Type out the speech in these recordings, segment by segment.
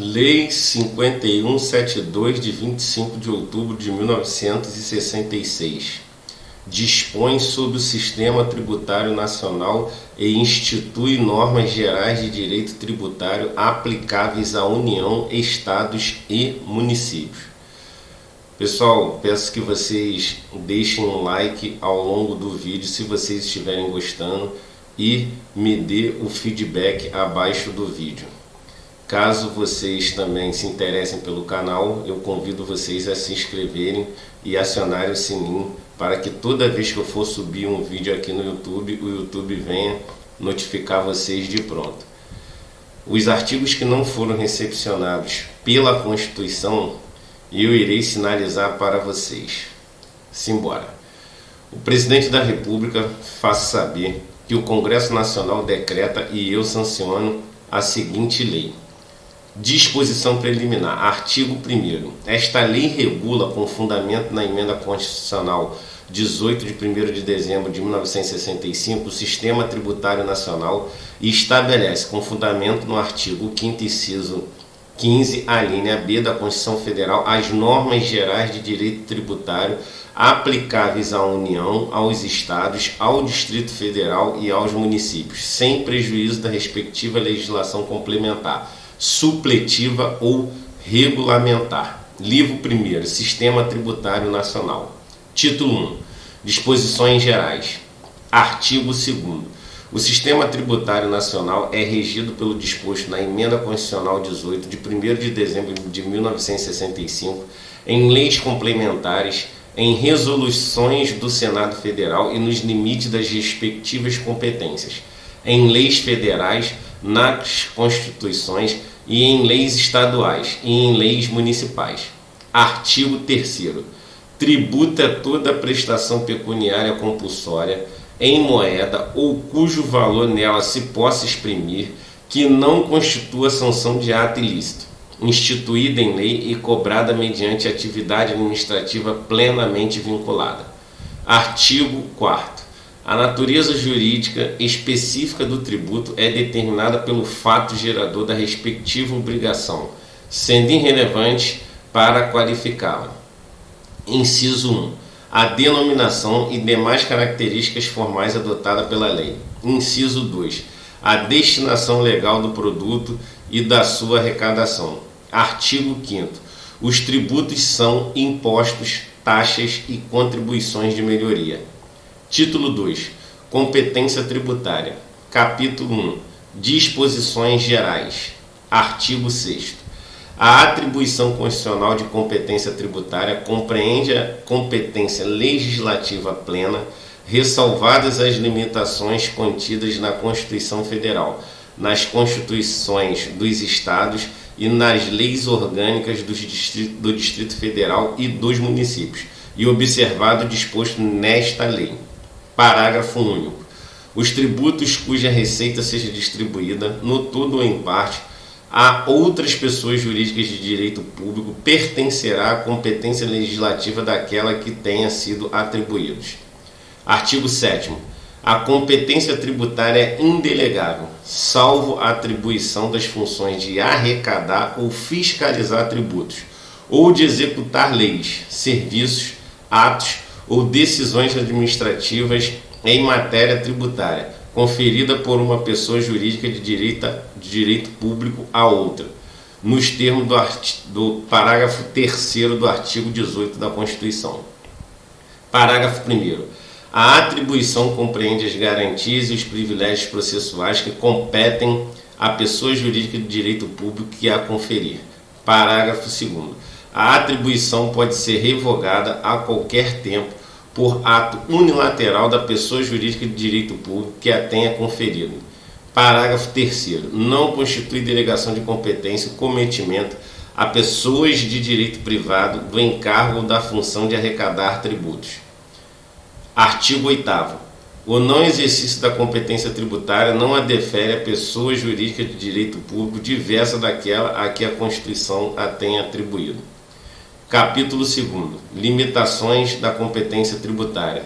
Lei 5172, de 25 de outubro de 1966, dispõe sobre o Sistema Tributário Nacional e institui normas gerais de direito tributário aplicáveis à União, Estados e municípios. Pessoal, peço que vocês deixem um like ao longo do vídeo se vocês estiverem gostando e me dê o feedback abaixo do vídeo. Caso vocês também se interessem pelo canal, eu convido vocês a se inscreverem e acionarem o sininho para que toda vez que eu for subir um vídeo aqui no YouTube, o YouTube venha notificar vocês de pronto. Os artigos que não foram recepcionados pela Constituição, eu irei sinalizar para vocês. Simbora. O Presidente da República faz saber que o Congresso Nacional decreta e eu sanciono a seguinte lei. Disposição preliminar. Artigo 1º. Esta lei regula, com fundamento na Emenda Constitucional 18 de 1º de dezembro de 1965, o Sistema Tributário Nacional e estabelece, com fundamento no artigo 5º, inciso 15, a linha B da Constituição Federal, as normas gerais de direito tributário aplicáveis à União, aos Estados, ao Distrito Federal e aos municípios, sem prejuízo da respectiva legislação complementar, supletiva ou regulamentar. Livro 1º, Sistema Tributário Nacional. Título 1. Disposições gerais. Artigo 2º. O Sistema Tributário Nacional é regido pelo disposto na Emenda Constitucional 18 de 1º de dezembro de 1965, em leis complementares, em resoluções do Senado Federal e nos limites das respectivas competências, em leis federais, nas constituições e em leis estaduais e em leis municipais. Artigo 3º. Tributa toda prestação pecuniária compulsória em moeda ou cujo valor nela se possa exprimir, que não constitua sanção de ato ilícito, instituída em lei e cobrada mediante atividade administrativa plenamente vinculada. Artigo 4º. A natureza jurídica específica do tributo é determinada pelo fato gerador da respectiva obrigação, sendo irrelevante para qualificá-la. Inciso 1. A denominação e demais características formais adotada pela lei. Inciso 2. A destinação legal do produto e da sua arrecadação. Artigo 5º. Os tributos são impostos, taxas e contribuições de melhoria. Título 2. Competência tributária. Capítulo 1. Disposições gerais. Artigo 6º. A atribuição constitucional de competência tributária compreende a competência legislativa plena, ressalvadas as limitações contidas na Constituição Federal, nas Constituições dos Estados e nas leis orgânicas do Distrito Federal e dos municípios, e observado o disposto nesta lei. Parágrafo único. Os tributos cuja receita seja distribuída, no todo ou em parte, a outras pessoas jurídicas de direito público pertencerá à competência legislativa daquela que tenha sido atribuídos. Artigo 7º. A competência tributária é indelegável, salvo a atribuição das funções de arrecadar ou fiscalizar tributos, ou de executar leis, serviços, atos ou decisões administrativas em matéria tributária, conferida por uma pessoa jurídica de direito público a outra, nos termos do parágrafo 3º do artigo 18 da Constituição. Parágrafo 1º. A atribuição compreende as garantias e os privilégios processuais que competem à pessoa jurídica de direito público que a conferir. Parágrafo 2º. A atribuição pode ser revogada a qualquer tempo por ato unilateral da pessoa jurídica de direito público que a tenha conferido. Parágrafo 3º. Não constitui delegação de competência o cometimento a pessoas de direito privado do encargo ou da função de arrecadar tributos. Artigo 8º. O não exercício da competência tributária não a defere a pessoa jurídica de direito público diversa daquela a que a Constituição a tenha atribuído. Capítulo 2º. Limitações da competência tributária.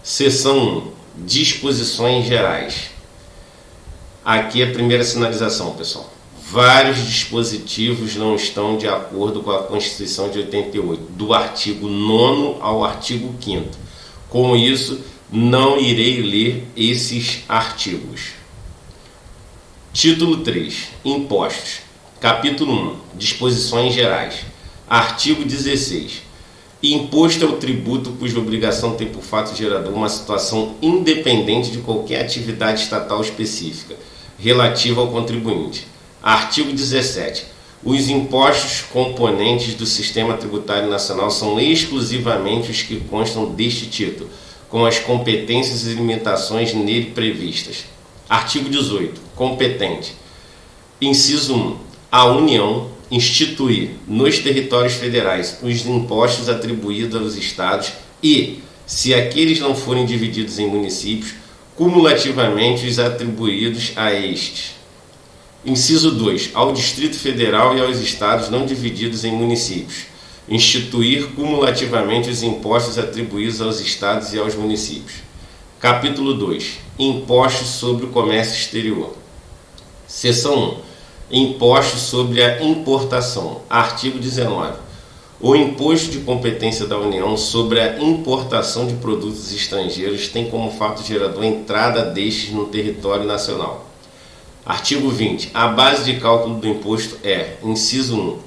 Seção 1. Disposições gerais. Aqui é a primeira sinalização, pessoal. vários dispositivos não estão de acordo com a Constituição de 88, do artigo 9º ao artigo 5º. Com isso, não irei ler esses artigos. Título 3. Impostos. Capítulo 1. Disposições gerais. Artigo 16. Imposto é o tributo cuja obrigação tem por fato gerador uma situação independente de qualquer atividade estatal específica, relativa ao contribuinte. Artigo 17. Os impostos componentes do Sistema Tributário Nacional são exclusivamente os que constam deste título, com as competências e limitações nele previstas. Artigo 18. Competente. Inciso 1. A União instituir nos territórios federais os impostos atribuídos aos estados e, se aqueles não forem divididos em municípios, cumulativamente os atribuídos a estes. Inciso 2. Ao Distrito Federal e aos estados não divididos em municípios, instituir cumulativamente os impostos atribuídos aos estados e aos municípios. Capítulo 2. Impostos sobre o comércio exterior. Seção 1. Impostos sobre a importação. Artigo 19. O imposto de competência da União sobre a importação de produtos estrangeiros tem como fato gerador a entrada destes no território nacional. Artigo 20. A base de cálculo do imposto é, inciso 1,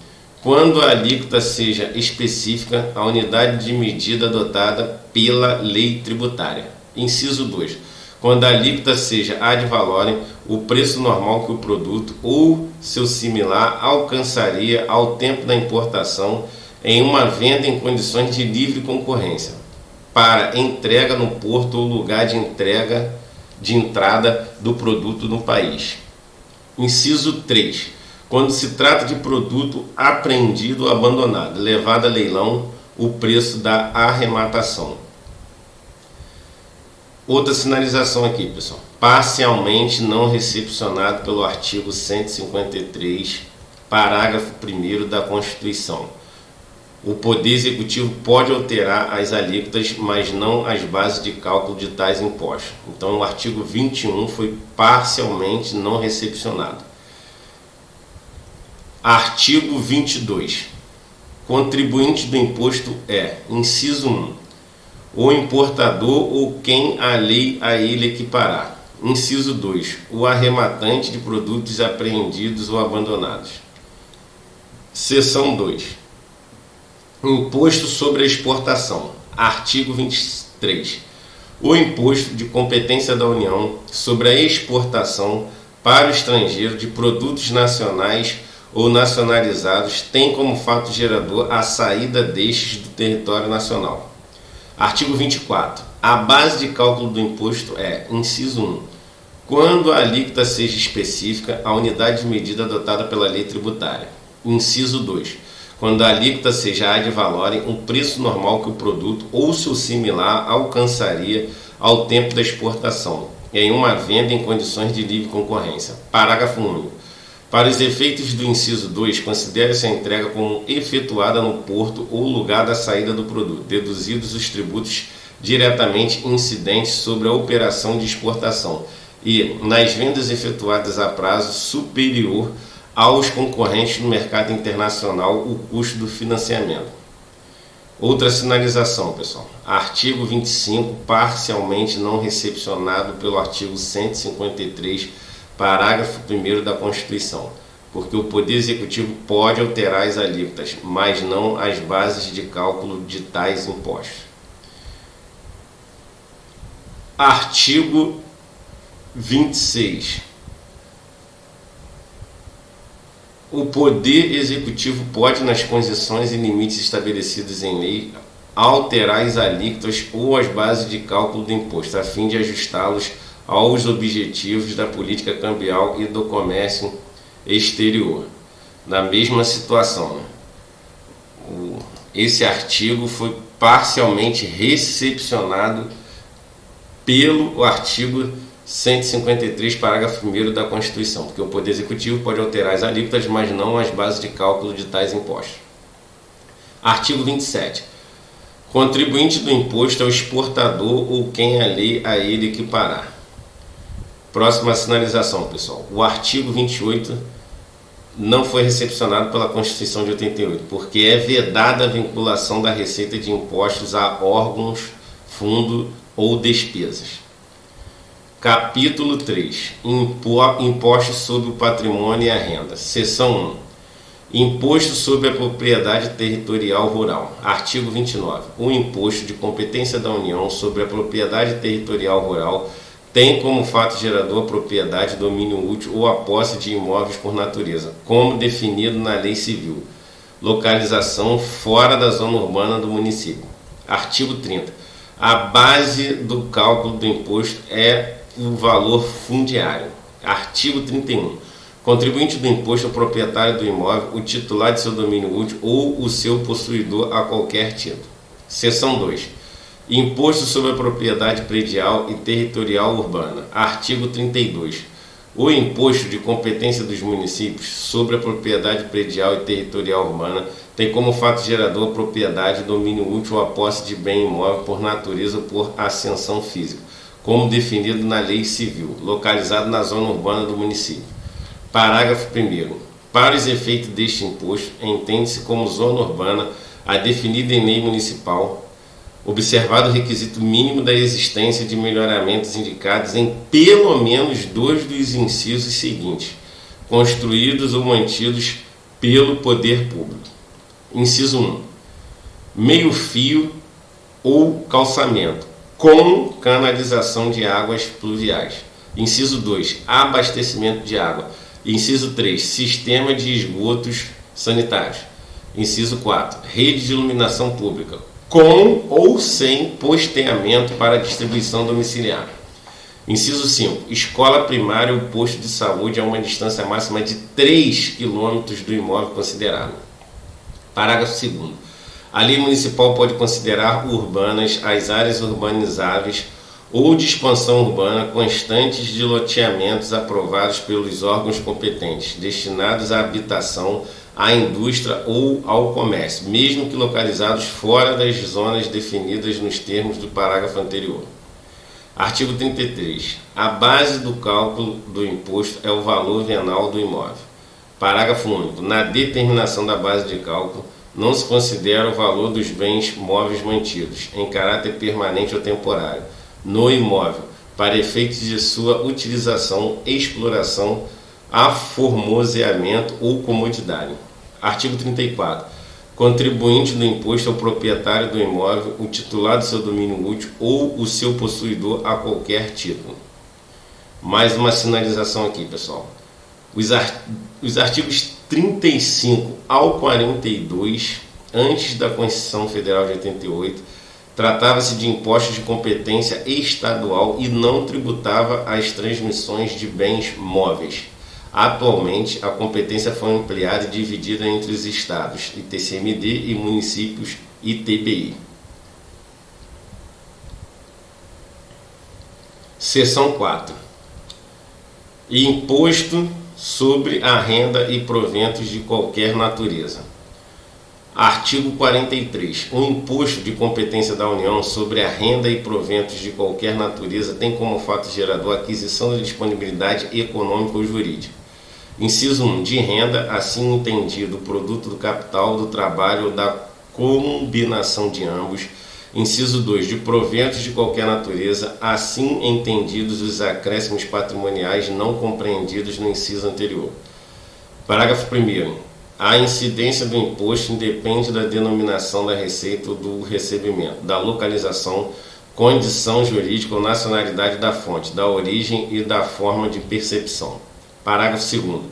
quando a alíquota seja específica, a unidade de medida adotada pela lei tributária. Inciso 2. Quando a alíquota seja ad valorem, o preço normal que o produto ou seu similar alcançaria ao tempo da importação em uma venda em condições de livre concorrência, para entrega no porto ou lugar de entrada do produto no país. Inciso 3. Quando se trata de produto apreendido ou abandonado, levado a leilão, o preço da arrematação. Outra sinalização aqui, pessoal. Parcialmente não recepcionado pelo artigo 153, parágrafo 1º da Constituição. O Poder Executivo pode alterar as alíquotas, mas não as bases de cálculo de tais impostos. Então, o artigo 21 foi parcialmente não recepcionado. Artigo 22. Contribuinte do imposto é, inciso 1, o importador ou quem a lei a ele equiparar. Inciso 2. O arrematante de produtos apreendidos ou abandonados. Seção 2. Imposto sobre a exportação. Artigo 23. O imposto de competência da União sobre a exportação para o estrangeiro de produtos nacionais ou nacionalizados tem como fato gerador a saída destes do território nacional. Artigo 24. A base de cálculo do imposto é, inciso 1, quando a alíquota seja específica, a unidade de medida adotada pela lei tributária. Inciso 2. Quando a alíquota seja ad valorem, o preço normal que o produto ou seu similar alcançaria ao tempo da exportação, em uma venda em condições de livre concorrência. Parágrafo único. Para os efeitos do inciso 2, considere-se a entrega como efetuada no porto ou lugar da saída do produto, deduzidos os tributos diretamente incidentes sobre a operação de exportação e, nas vendas efetuadas a prazo superior aos concorrentes no mercado internacional, o custo do financiamento. Outra sinalização, pessoal. Artigo 25, parcialmente não recepcionado pelo artigo 153, parágrafo 1º da Constituição, porque o Poder Executivo pode alterar as alíquotas, mas não as bases de cálculo de tais impostos. Artigo 26. O Poder Executivo pode, nas condições e limites estabelecidos em lei, alterar as alíquotas ou as bases de cálculo do imposto, a fim de ajustá-los aos objetivos da política cambial e do comércio exterior. Na mesma situação, né? Esse artigo foi parcialmente recepcionado pelo artigo 153, parágrafo 1º da Constituição, porque o Poder Executivo pode alterar as alíquotas, mas não as bases de cálculo de tais impostos. Artigo 27. Contribuinte do imposto é o exportador ou quem a lei a ele equiparar. Próxima sinalização, pessoal. O artigo 28 não foi recepcionado pela Constituição de 88, porque é vedada a vinculação da receita de impostos a órgãos, fundo ou despesas. Capítulo 3. Impostos sobre o patrimônio e a renda. Seção 1. Imposto sobre a propriedade territorial rural. Artigo 29. O imposto de competência da União sobre a propriedade territorial rural tem como fato gerador a propriedade, domínio útil ou a posse de imóveis por natureza, como definido na Lei Civil. Localização fora da zona urbana do município. Artigo 30. A base do cálculo do imposto é o valor fundiário. Artigo 31. Contribuinte do imposto é o proprietário do imóvel, o titular de seu domínio útil ou o seu possuidor a qualquer título. Seção 2. Imposto sobre a propriedade predial e territorial urbana. Artigo 32. O imposto de competência dos municípios sobre a propriedade predial e territorial urbana tem como fato gerador a propriedade, domínio útil ou a posse de bem imóvel por natureza ou por ascensão física, como definido na Lei Civil, localizado na zona urbana do município. Parágrafo 1º. Para os efeitos deste imposto, entende-se como zona urbana a definida em lei municipal, observado o requisito mínimo da existência de melhoramentos indicados em pelo menos 2 dos incisos seguintes, construídos ou mantidos pelo poder público. Inciso 1. Meio-fio ou calçamento, com canalização de águas pluviais. Inciso 2. Abastecimento de água. Inciso 3. Sistema de esgotos sanitários. Inciso 4. Rede de iluminação pública, com ou sem posteamento para distribuição domiciliar. Inciso 5. Escola primária ou posto de saúde a uma distância máxima de 3 km do imóvel considerado. Parágrafo 2º. A lei municipal pode considerar urbanas as áreas urbanizáveis ou de expansão urbana constantes de loteamentos aprovados pelos órgãos competentes, destinados à habitação, à indústria ou ao comércio, mesmo que localizados fora das zonas definidas nos termos do parágrafo anterior. Artigo 33. A base do cálculo do imposto é o valor venal do imóvel. Parágrafo único. Na determinação da base de cálculo, não se considera o valor dos bens móveis mantidos, em caráter permanente ou temporário, no imóvel, para efeitos de sua utilização, exploração, aformoseamento ou comodidade. Artigo 34. Contribuinte do imposto é o proprietário do imóvel, o titular do seu domínio útil ou o seu possuidor a qualquer título. Mais uma sinalização aqui, pessoal. Os artigos 35 ao 42, antes da Constituição Federal de 88, tratava-se de impostos de competência estadual e não tributava as transmissões de bens móveis. Atualmente, a competência foi ampliada e dividida entre os estados, ITCMD, e municípios, ITBI. Seção 4. Imposto sobre a renda e proventos de qualquer natureza. Artigo 43. O imposto de competência da União sobre a renda e proventos de qualquer natureza tem como fato gerador a aquisição da disponibilidade econômica ou jurídica. Inciso 1. De renda, assim entendido, o produto do capital, do trabalho ou da combinação de ambos. Inciso 2. De proventos de qualquer natureza, assim entendidos os acréscimos patrimoniais não compreendidos no inciso anterior. Parágrafo 1º. A incidência do imposto independe da denominação da receita ou do recebimento, da localização, condição jurídica ou nacionalidade da fonte, da origem e da forma de percepção. Parágrafo 2º.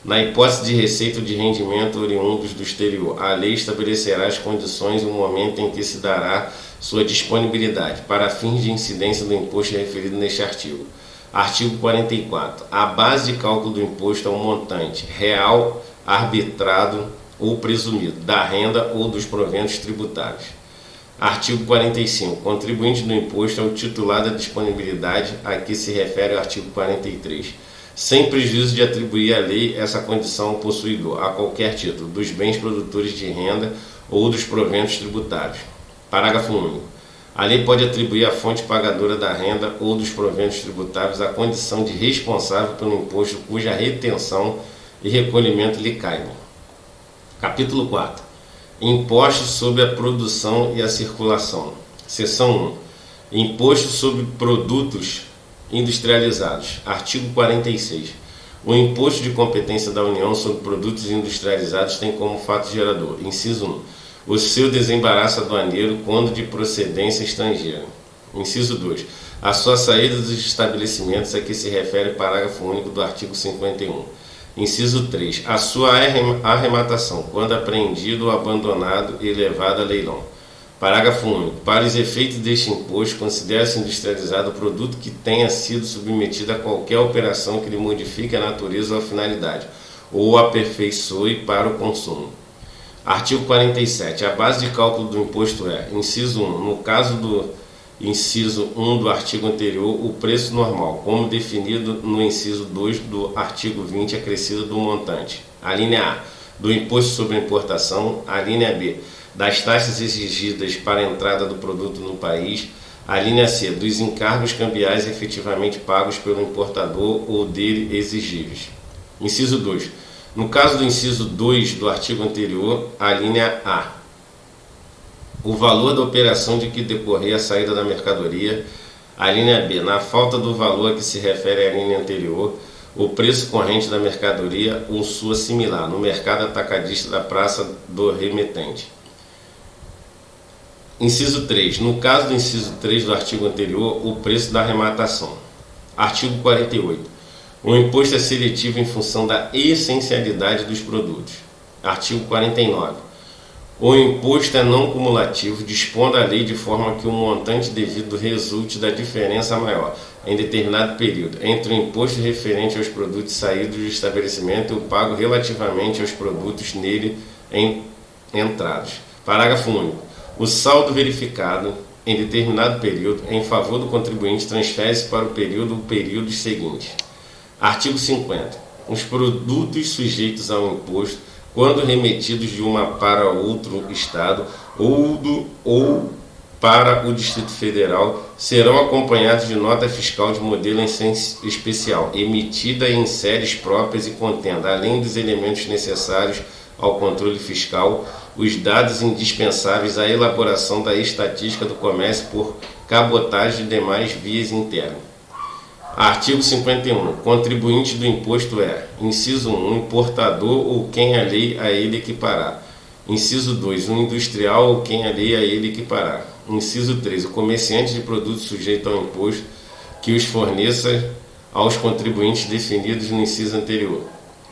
Na hipótese de receita ou de rendimento oriundos do exterior, a lei estabelecerá as condições e o momento em que se dará sua disponibilidade, para fins de incidência do imposto referido neste artigo. Artigo 44. A base de cálculo do imposto é o montante real, arbitrado ou presumido, da renda ou dos proventos tributários. Artigo 45. Contribuinte do imposto é o titular da disponibilidade a que se refere o artigo 43, sem prejuízo de atribuir à lei essa condição ao possuidor, a qualquer título, dos bens produtores de renda ou dos proventos tributários. Parágrafo único. A lei pode atribuir à fonte pagadora da renda ou dos proventos tributários a condição de responsável pelo imposto cuja retenção e recolhimento lhe caibam. Capítulo 4. Impostos sobre a produção e a circulação. Seção 1. Imposto sobre produtos industrializados. Artigo 46. O imposto de competência da União sobre produtos industrializados tem como fato gerador, inciso 1, o seu desembaraço aduaneiro quando de procedência estrangeira. Inciso 2. A sua saída dos estabelecimentos a que se refere o parágrafo único do artigo 51. Inciso 3. A sua arrematação, quando apreendido ou abandonado e levado a leilão. Parágrafo único. Para os efeitos deste imposto, considera-se industrializado o produto que tenha sido submetido a qualquer operação que lhe modifique a natureza ou a finalidade, ou aperfeiçoe para o consumo. Artigo 47. A base de cálculo do imposto é, inciso 1, no caso do inciso 1 do artigo anterior, o preço normal, como definido no inciso 2 do artigo 20, acrescido do montante. A linha A, do imposto sobre importação. A linha B, das taxas exigidas para a entrada do produto no país. A linha C, dos encargos cambiais efetivamente pagos pelo importador ou dele exigíveis. Inciso 2. No caso do inciso 2 do artigo anterior, a linha A, o valor da operação de que decorrer a saída da mercadoria. A linha B, na falta do valor a que se refere a linha anterior, o preço corrente da mercadoria ou sua similar, no mercado atacadista da praça do remetente. Inciso 3. No caso do inciso 3 do artigo anterior, o preço da arrematação. Artigo 48. O imposto é seletivo em função da essencialidade dos produtos. Artigo 49. O imposto é não cumulativo, dispondo a lei de forma que o montante devido resulte da diferença maior, em determinado período, entre o imposto referente aos produtos saídos do estabelecimento e o pago relativamente aos produtos nele entrados. Parágrafo único. O saldo verificado em determinado período em favor do contribuinte transfere-se para o períodos seguintes. Artigo 50. Os produtos sujeitos ao imposto, quando remetidos de uma para outro Estado ou para o Distrito Federal, serão acompanhados de nota fiscal de modelo especial, emitida em séries próprias e contendo, além dos elementos necessários ao controle fiscal, os dados indispensáveis à elaboração da estatística do comércio por cabotagem e demais vias internas. Artigo 51. Contribuinte do imposto é, inciso 1, importador ou quem a lei a ele equiparar. Inciso 2, um industrial ou quem a lei a ele equiparar. Inciso 3, o comerciante de produtos sujeito ao imposto que os forneça aos contribuintes definidos no inciso anterior.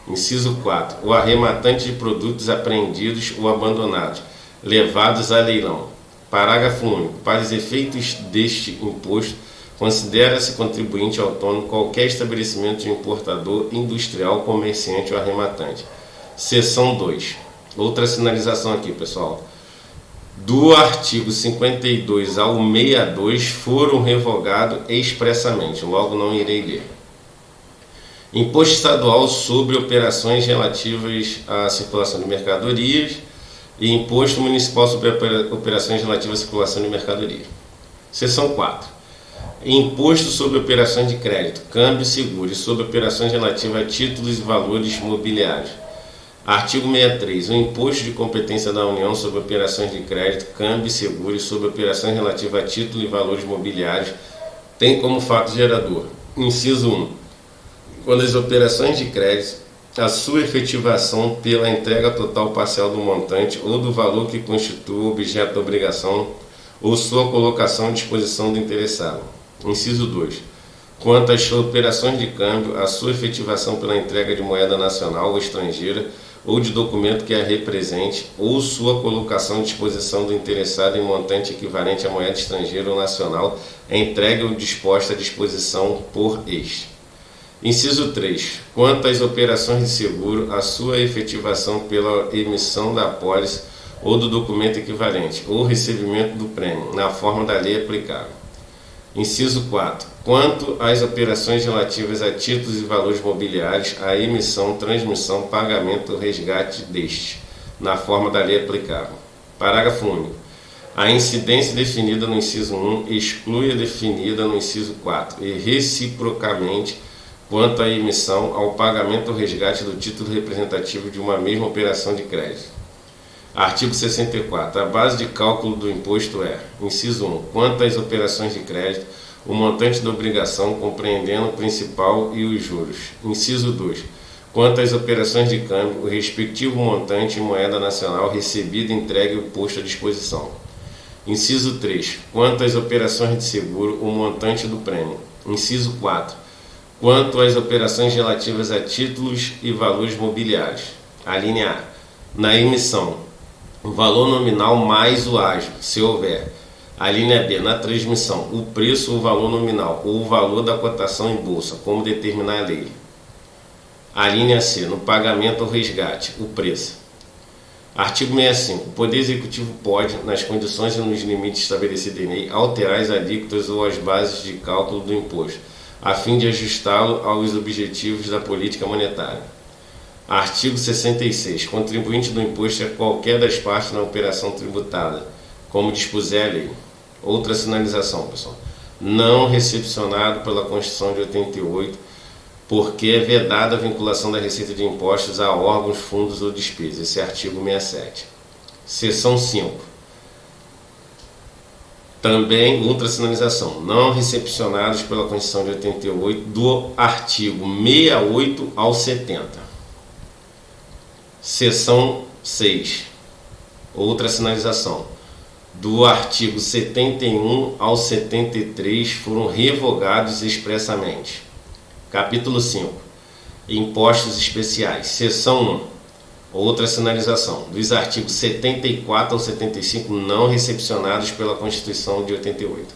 Inciso 4, o arrematante de produtos apreendidos ou abandonados, levados a leilão. Parágrafo único. Para os efeitos deste imposto, considera-se contribuinte autônomo qualquer estabelecimento de importador, industrial, comerciante ou arrematante. Seção 2. Outra sinalização aqui, pessoal. Do artigo 52 ao 62 foram revogados expressamente, logo não irei ler. Imposto estadual sobre operações relativas à circulação de mercadorias e imposto municipal sobre operações relativas à circulação de mercadorias. Seção 4. Imposto sobre operações de crédito, câmbio, seguro e sobre operações relativas a títulos e valores mobiliários. Artigo 63. O imposto de competência da União sobre operações de crédito, câmbio, seguro e sobre operações relativas a títulos e valores mobiliários tem como fato gerador, inciso 1, quando as operações de crédito, a sua efetivação pela entrega total ou parcial do montante ou do valor que constitui o objeto da obrigação ou sua colocação à disposição do interessado. Inciso 2. Quanto às operações de câmbio, a sua efetivação pela entrega de moeda nacional ou estrangeira ou de documento que a represente ou sua colocação à disposição do interessado em montante equivalente à moeda estrangeira ou nacional, entregue ou disposta à disposição por este. Inciso 3. Quanto às operações de seguro, a sua efetivação pela emissão da apólice ou do documento equivalente, ou recebimento do prêmio, na forma da lei aplicável. Inciso 4. Quanto às operações relativas a títulos e valores mobiliários, a emissão, transmissão, pagamento ou resgate deste, na forma da lei aplicável. Parágrafo único. A incidência definida no inciso 1 exclui a definida no inciso 4 e, reciprocamente, quanto à emissão, ao pagamento ou resgate do título representativo de uma mesma operação de crédito. Artigo 64. A base de cálculo do imposto é: inciso 1. Quanto às operações de crédito, o montante da obrigação, compreendendo o principal e os juros. Inciso 2. Quanto às operações de câmbio, o respectivo montante em moeda nacional recebido, entregue e posto à disposição. Inciso 3. Quanto às operações de seguro, o montante do prêmio. Inciso 4. Quanto às operações relativas a títulos e valores mobiliários. A linha A. Na emissão, o valor nominal mais o ágio, se houver. A linha B. Na transmissão, o preço ou valor nominal ou o valor da cotação em bolsa, como determinar a lei. A linha C. No pagamento ou resgate, o preço. Artigo 65. O Poder Executivo pode, nas condições e nos limites estabelecidos em lei, alterar as alíquotas ou as bases de cálculo do imposto, a fim de ajustá-lo aos objetivos da política monetária. Artigo 66. Contribuinte do imposto é qualquer das partes na operação tributada, como dispuser a lei. Outra sinalização, pessoal. Não recepcionado pela Constituição de 88, porque é vedada a vinculação da receita de impostos a órgãos, fundos ou despesas. Esse é artigo 67. Seção 5. Também outra sinalização. Não recepcionados pela Constituição de 88 do artigo 68 ao 70. Seção 6. Outra sinalização. Do artigo 71 ao 73 foram revogados expressamente. Capítulo 5. Impostos especiais. Seção 1. Outra sinalização. Dos artigos 74 ao 75 não recepcionados pela Constituição de 88.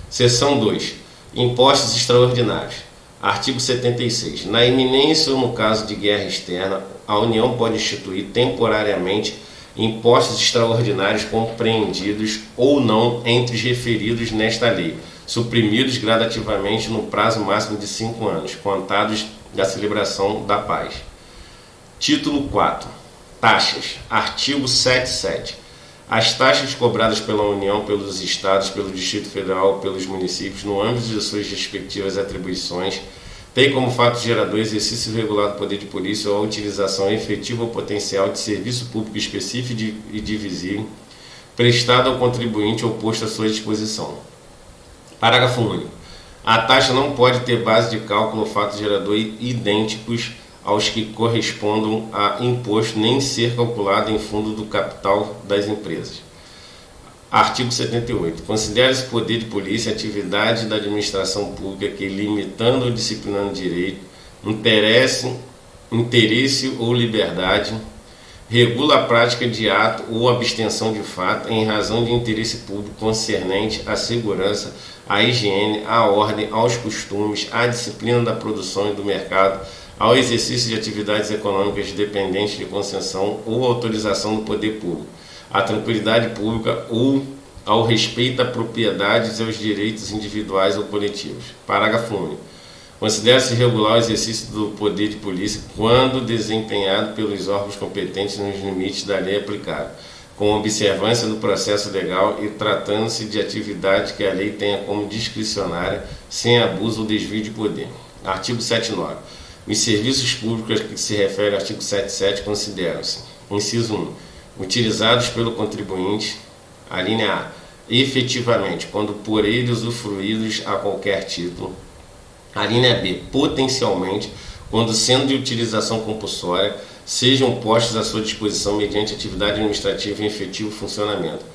Seção 2. Impostos extraordinários. Artigo 76. Na iminência ou no caso de guerra externa, a União pode instituir temporariamente impostos extraordinários compreendidos ou não entre os referidos nesta lei, suprimidos gradativamente no prazo máximo de 5 anos, contados da celebração da paz. Título 4. Taxas. Artigo 77. As taxas cobradas pela União, pelos Estados, pelo Distrito Federal, pelos municípios, no âmbito de suas respectivas atribuições, têm como fato gerador exercício regular do poder de polícia ou a utilização efetiva ou potencial de serviço público específico e divisível, prestado ao contribuinte ou posto à sua disposição. Parágrafo único. A taxa não pode ter base de cálculo ou fato gerador idênticos aos que correspondam a imposto, nem ser calculado em fundo do capital das empresas. Artigo 78. Considera-se poder de polícia atividade da administração pública que, limitando ou disciplinando direito, interesse ou liberdade, regula a prática de ato ou abstenção de fato em razão de interesse público concernente à segurança, à higiene, à ordem, aos costumes, à disciplina da produção e do mercado, ao exercício de atividades econômicas dependentes de concessão ou autorização do poder público, à tranquilidade pública ou ao respeito à propriedade e aos direitos individuais ou coletivos. Parágrafo único. Considera-se regular o exercício do poder de polícia quando desempenhado pelos órgãos competentes nos limites da lei aplicável, com observância do processo legal e tratando-se de atividade que a lei tenha como discricionária, sem abuso ou desvio de poder. Artigo 79. Os serviços públicos a que se refere o artigo 77 consideram-se: inciso 1. Utilizados pelo contribuinte, a linha A, efetivamente, quando por ele usufruídos a qualquer título. A linha B, potencialmente, quando sendo de utilização compulsória, sejam postos à sua disposição mediante atividade administrativa em efetivo funcionamento.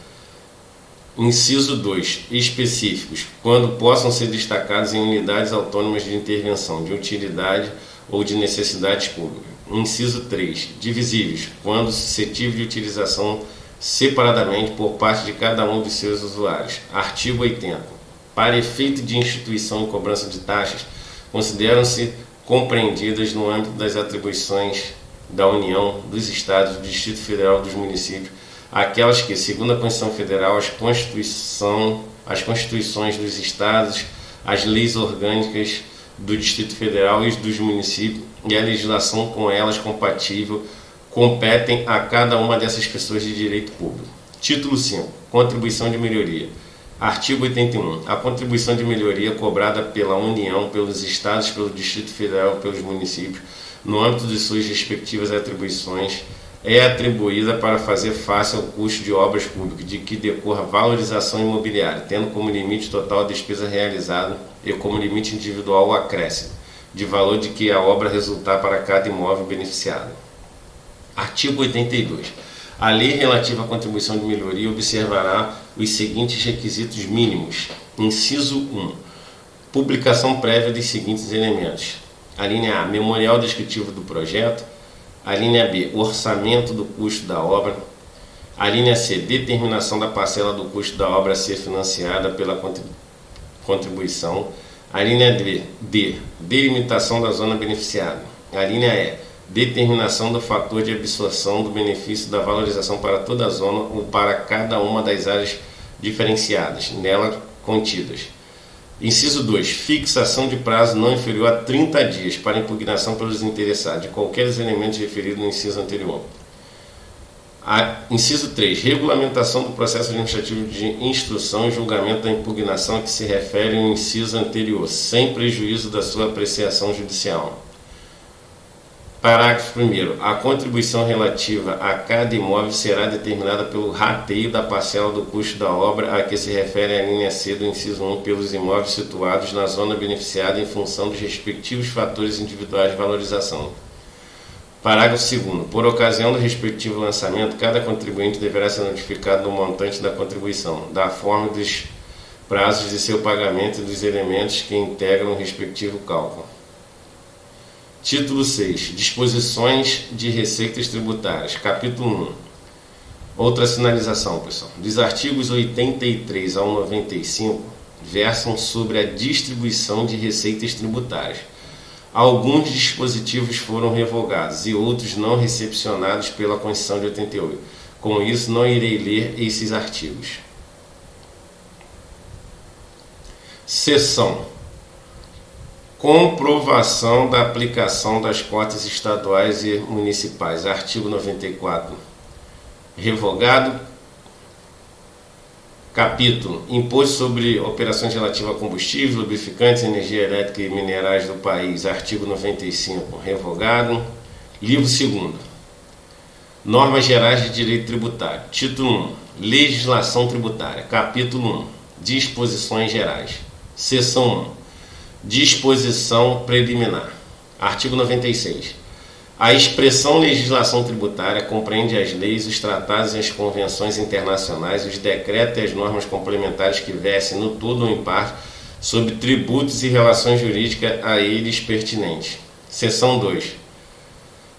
Inciso 2. Específicos, quando possam ser destacados em unidades autônomas de intervenção, de utilidade ou de necessidades públicas. Inciso 3. Divisíveis, quando suscetível de utilização separadamente por parte de cada um de seus usuários. Artigo 80. Para efeito de instituição e cobrança de taxas, consideram-se compreendidas no âmbito das atribuições da União, dos Estados, do Distrito Federal, dos municípios, aquelas que, segundo a Constituição Federal, as constituições dos Estados, as leis orgânicas do Distrito Federal e dos municípios e a legislação com elas compatível competem a cada uma dessas pessoas de direito público. Título 5. Contribuição de melhoria. Artigo 81. A contribuição de melhoria cobrada pela União, pelos Estados, pelo Distrito Federal e pelos municípios, no âmbito de suas respectivas atribuições, é atribuída para fazer face ao custo de obras públicas, de que decorra valorização imobiliária, tendo como limite total a despesa realizada e como limite individual o acréscimo, de valor de que a obra resultar para cada imóvel beneficiado. Artigo 82. A lei relativa à contribuição de melhoria observará os seguintes requisitos mínimos. Inciso 1. Publicação prévia dos seguintes elementos. A linha A, memorial descritivo do projeto. A linha B, orçamento do custo da obra. A linha C, determinação da parcela do custo da obra a ser financiada pela contribuição. A linha D, delimitação da zona beneficiada. A linha E, determinação do fator de absorção do benefício da valorização para toda a zona ou para cada uma das áreas diferenciadas nela contidas. Inciso 2. Fixação de prazo não inferior a 30 dias para impugnação pelos interessados de qualquer dos elementos referidos no inciso anterior. Inciso 3. Regulamentação do processo administrativo de instrução e julgamento da impugnação a que se refere o inciso anterior, sem prejuízo da sua apreciação judicial. Parágrafo 1º. A contribuição relativa a cada imóvel será determinada pelo rateio da parcela do custo da obra a que se refere a linha C do inciso 1 pelos imóveis situados na zona beneficiada em função dos respectivos fatores individuais de valorização. Parágrafo 2º. Por ocasião do respectivo lançamento, cada contribuinte deverá ser notificado do montante da contribuição, da forma e dos prazos de seu pagamento e dos elementos que integram o respectivo cálculo. Título 6. Disposições de receitas tributárias. Capítulo 1. Outra sinalização, pessoal. Dos artigos 83 ao 95 versam sobre a distribuição de receitas tributárias. Alguns dispositivos foram revogados e outros não recepcionados pela Constituição de 88. Com isso, não irei ler esses artigos. Seção: comprovação da aplicação das cotas estaduais e municipais. Artigo 94. Revogado. Capítulo: Imposto sobre operações relativas a combustíveis, lubrificantes, energia elétrica e minerais do país. Artigo 95. Revogado. Livro 2º. Normas gerais de direito tributário. Título 1. Legislação tributária. Capítulo 1. Disposições gerais. Seção 1. Disposição preliminar. Artigo 96. A expressão legislação tributária compreende as leis, os tratados e as convenções internacionais, os decretos e as normas complementares que versem no todo ou em parte sobre tributos e relações jurídicas a eles pertinentes. Seção 2.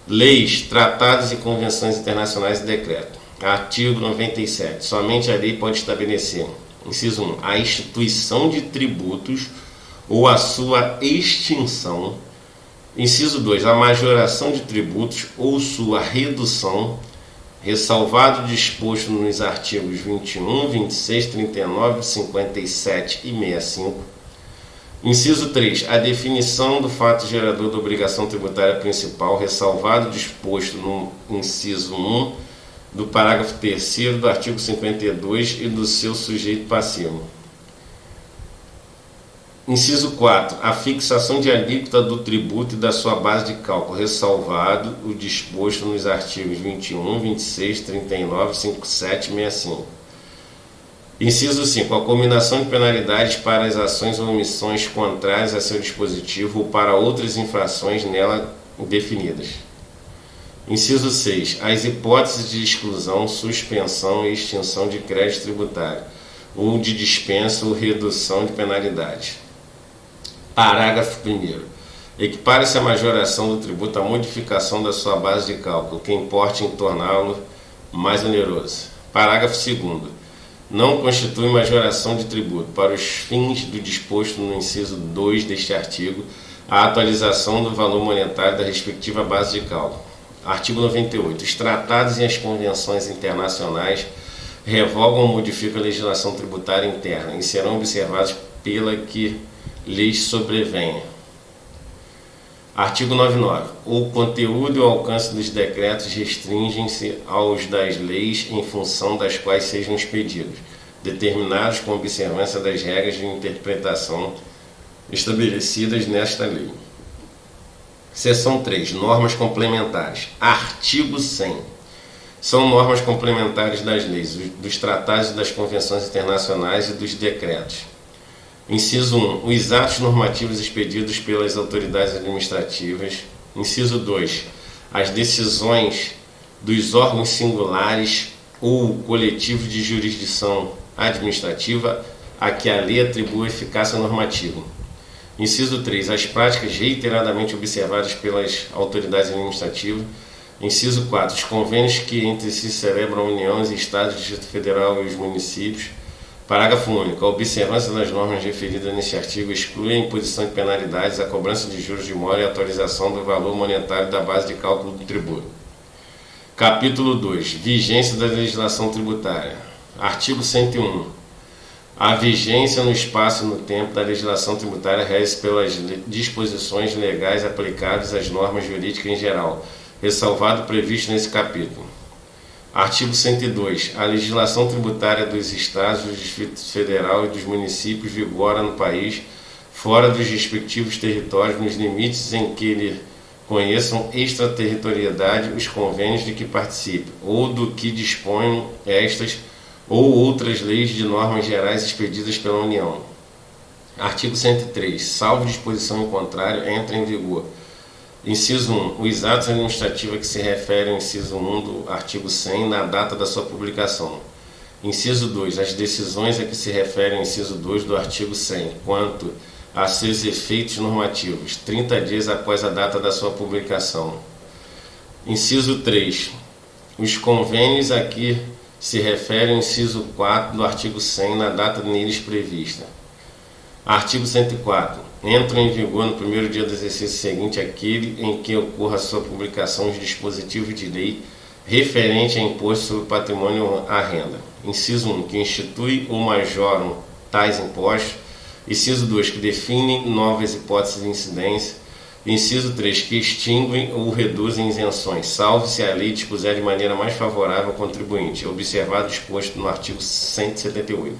Leis, tratados e convenções internacionais e decretos. Artigo 97. Somente a lei pode estabelecer, inciso 1, a instituição de tributos ou a sua extinção. Inciso 2, a majoração de tributos ou sua redução, ressalvado o disposto nos artigos 21, 26, 39, 57 e 65. Inciso 3, a definição do fato gerador da obrigação tributária principal, ressalvado o disposto no inciso 1 do parágrafo 3º do artigo 52 e do seu sujeito passivo. Inciso 4. A fixação de alíquota do tributo e da sua base de cálculo, ressalvado o disposto nos artigos 21, 26, 39, 57 e 65. Inciso 5. A combinação de penalidades para as ações ou omissões contrárias a seu dispositivo ou para outras infrações nela definidas. Inciso 6. As hipóteses de exclusão, suspensão e extinção de crédito tributário ou de dispensa ou redução de penalidades. Parágrafo 1º. Equipara-se a majoração do tributo à modificação da sua base de cálculo, que importe em torná-lo mais oneroso. Parágrafo 2º. Não constitui majoração de tributo, para os fins do disposto no inciso 2 deste artigo, a atualização do valor monetário da respectiva base de cálculo. Artigo 98. Os tratados e as convenções internacionais revogam ou modificam a legislação tributária interna e serão observados pela que leis sobrevenha. Artigo 99. O conteúdo e o alcance dos decretos restringem-se aos das leis em função das quais sejam expedidos. determinados com observância das regras de interpretação estabelecidas nesta lei. Seção 3. Normas complementares. Artigo 100. São normas complementares das leis, dos tratados e das convenções internacionais e dos decretos. Inciso 1. Os atos normativos expedidos pelas autoridades administrativas. Inciso 2. As decisões dos órgãos singulares ou coletivos de jurisdição administrativa a que a lei atribui eficácia normativa. Inciso 3. As práticas reiteradamente observadas pelas autoridades administrativas. Inciso 4. Os convênios que entre si celebram a União, os Estados, o Distrito Federal e os municípios. Parágrafo único. A observância das normas referidas neste artigo exclui a imposição de penalidades, a cobrança de juros de mora e a atualização do valor monetário da base de cálculo do tributo. Capítulo 2. Vigência da legislação tributária. Artigo 101. A vigência no espaço e no tempo da legislação tributária rege pelas disposições legais aplicáveis às normas jurídicas em geral, ressalvado o previsto nesse capítulo. Artigo 102. A legislação tributária dos Estados, do Distrito Federal e dos municípios vigora no país, fora dos respectivos territórios, nos limites em que lhe conheçam extraterritorialidade os convênios de que participem, ou do que disponham estas ou outras leis de normas gerais expedidas pela União. Artigo 103. Salvo disposição em contrário, entra em vigor. Inciso 1. Os atos administrativos que se referem ao inciso 1 do artigo 100 na data da sua publicação. Inciso 2. As decisões a que se referem ao inciso 2 do artigo 100, quanto a seus efeitos normativos, 30 dias após a data da sua publicação. Inciso 3. Os convênios a que se refere ao inciso 4 do artigo 100 na data neles prevista. Artigo 104. Entram em vigor no primeiro dia do exercício seguinte aquele em que ocorra a sua publicação os dispositivos de lei referente a imposto sobre patrimônio ou a renda. Inciso 1. Que institui ou majoram tais impostos. Inciso 2. Que definem novas hipóteses de incidência. Inciso 3. Que extinguem ou reduzem isenções, salvo se a lei dispuser de maneira mais favorável ao contribuinte, observado o exposto no artigo 178.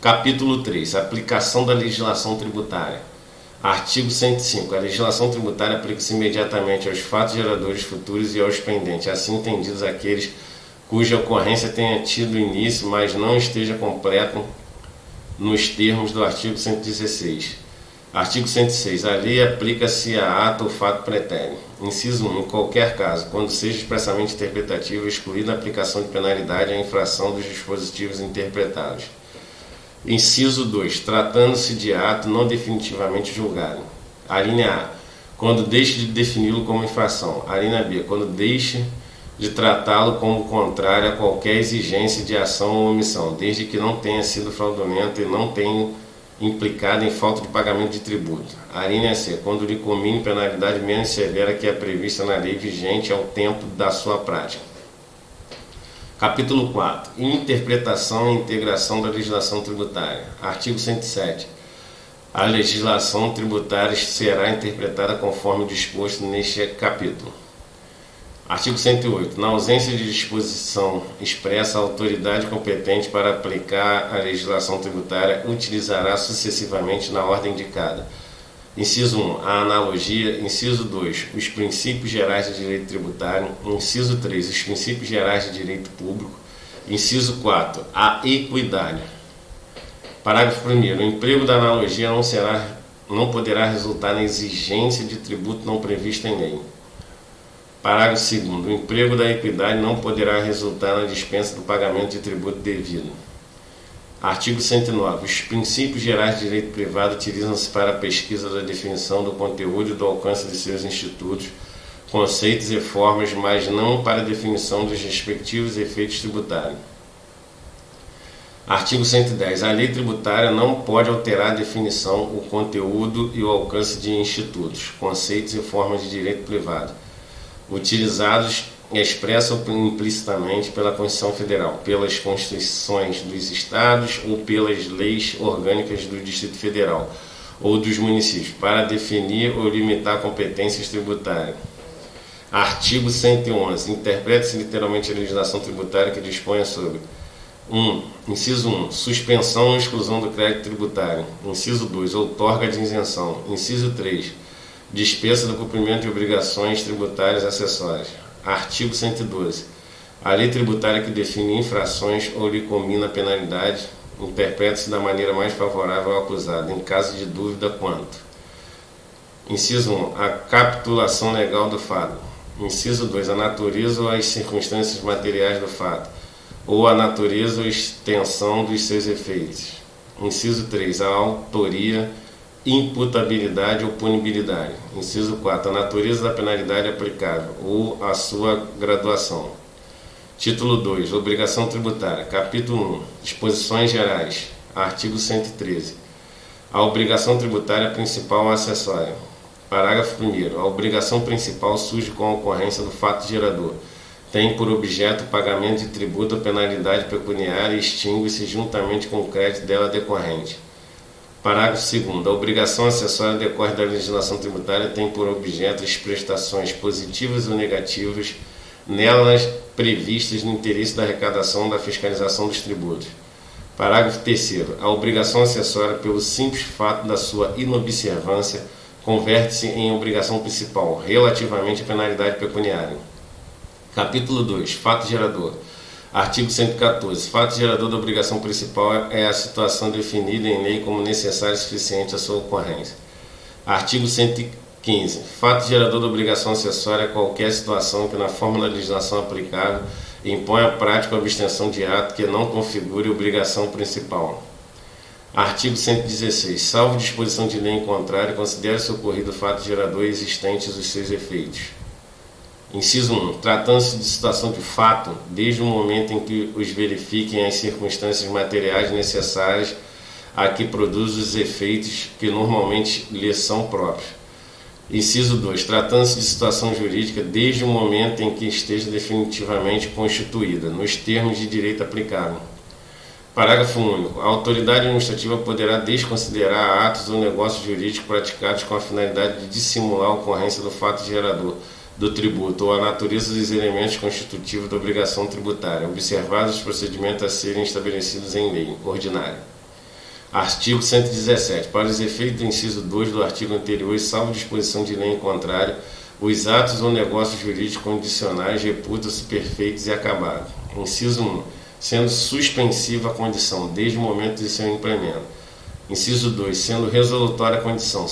Capítulo 3. Aplicação da legislação tributária. Artigo 105. A legislação tributária aplica-se imediatamente aos fatos geradores futuros e aos pendentes, assim entendidos aqueles cuja ocorrência tenha tido início, mas não esteja completa nos termos do artigo 116. Artigo 106. A lei aplica-se a ato ou fato pretérito. Inciso 1. Em qualquer caso, quando seja expressamente interpretativo, excluída a aplicação de penalidade à infração dos dispositivos interpretados. Inciso 2. Tratando-se de ato não definitivamente julgado. A linha A. Quando deixe de defini-lo como infração. A linha B. Quando deixe de tratá-lo como contrário a qualquer exigência de ação ou omissão, desde que não tenha sido fraudulento e não tenha implicado em falta de pagamento de tributo. A linha C. Quando lhe comine penalidade menos severa que é prevista na lei vigente ao tempo da sua prática. Capítulo 4. Interpretação e integração da legislação tributária. Artigo 107. A legislação tributária será interpretada conforme disposto neste capítulo. Artigo 108. Na ausência de disposição expressa, a autoridade competente para aplicar a legislação tributária utilizará sucessivamente na ordem indicada. Inciso 1. A analogia. Inciso 2. Os princípios gerais de direito tributário. Inciso 3. Os princípios gerais de direito público. Inciso 4. A equidade. Parágrafo 1º. O emprego da analogia não poderá resultar na exigência de tributo não previsto em lei. Parágrafo 2º. O emprego da equidade não poderá resultar na dispensa do pagamento de tributo devido. Artigo 109. Os princípios gerais de direito privado utilizam-se para a pesquisa da definição do conteúdo e do alcance de seus institutos, conceitos e formas, mas não para a definição dos respectivos efeitos tributários. Artigo 110. A lei tributária não pode alterar a definição, o conteúdo e o alcance de institutos, conceitos e formas de direito privado, utilizados expressa ou implicitamente pela Constituição Federal, pelas Constituições dos Estados ou pelas leis orgânicas do Distrito Federal ou dos municípios, para definir ou limitar competências tributárias. Artigo 111. Interpreta-se literalmente a legislação tributária que dispõe sobre Inciso 1. Suspensão ou exclusão do crédito tributário. Inciso 2. Outorga de isenção. Inciso 3. Dispensa do cumprimento de obrigações tributárias acessórias. Artigo 112. A lei tributária que define infrações ou lhe comina penalidade interpreta-se da maneira mais favorável ao acusado, em caso de dúvida quanto. Inciso 1. A capitulação legal do fato. Inciso 2. A natureza ou as circunstâncias materiais do fato, ou a natureza ou extensão dos seus efeitos. Inciso 3. A autoria, imputabilidade ou punibilidade. Inciso 4. A natureza da penalidade aplicável ou a sua graduação. Título 2. Obrigação tributária. Capítulo 1. Disposições gerais. Artigo 113. A obrigação tributária principal ou acessória. Parágrafo 1º. A obrigação principal surge com a ocorrência do fato gerador. Tem por objeto o pagamento de tributo ou penalidade pecuniária e extingue-se juntamente com o crédito dela decorrente. Parágrafo 2º. A obrigação acessória decorre da legislação tributária, tem por objeto as prestações positivas ou negativas nelas previstas no interesse da arrecadação da fiscalização dos tributos. Parágrafo 3º. A obrigação acessória, pelo simples fato da sua inobservância, converte-se em obrigação principal, relativamente à penalidade pecuniária. Capítulo 2. Fato gerador. Artigo 114. Fato gerador da obrigação principal é a situação definida em lei como necessária e suficiente à sua ocorrência. Artigo 115. Fato gerador da obrigação acessória é qualquer situação que, na forma da legislação aplicável, impõe a prática ou abstenção de ato que não configure obrigação principal. Artigo 116. Salvo disposição de lei em contrário, considere-se ocorrido o fato gerador existentes os seus efeitos. Inciso 1. Tratando-se de situação de fato, desde o momento em que os verifiquem as circunstâncias materiais necessárias a que produz os efeitos que normalmente lhes são próprios. Inciso 2. Tratando-se de situação jurídica, desde o momento em que esteja definitivamente constituída, nos termos de direito aplicável. Parágrafo único. A autoridade administrativa poderá desconsiderar atos ou negócios jurídicos praticados com a finalidade de dissimular a ocorrência do fato gerador do tributo ou a natureza dos elementos constitutivos da obrigação tributária, observados os procedimentos a serem estabelecidos em lei ordinária. Artigo 117. Para os efeitos do inciso 2 do artigo anterior, e salvo disposição de lei em contrário, os atos ou negócios jurídicos condicionais reputam-se perfeitos e acabados. Inciso 1. Sendo suspensiva a condição, desde o momento de seu implemento. Inciso 2. Sendo resolutória a condição,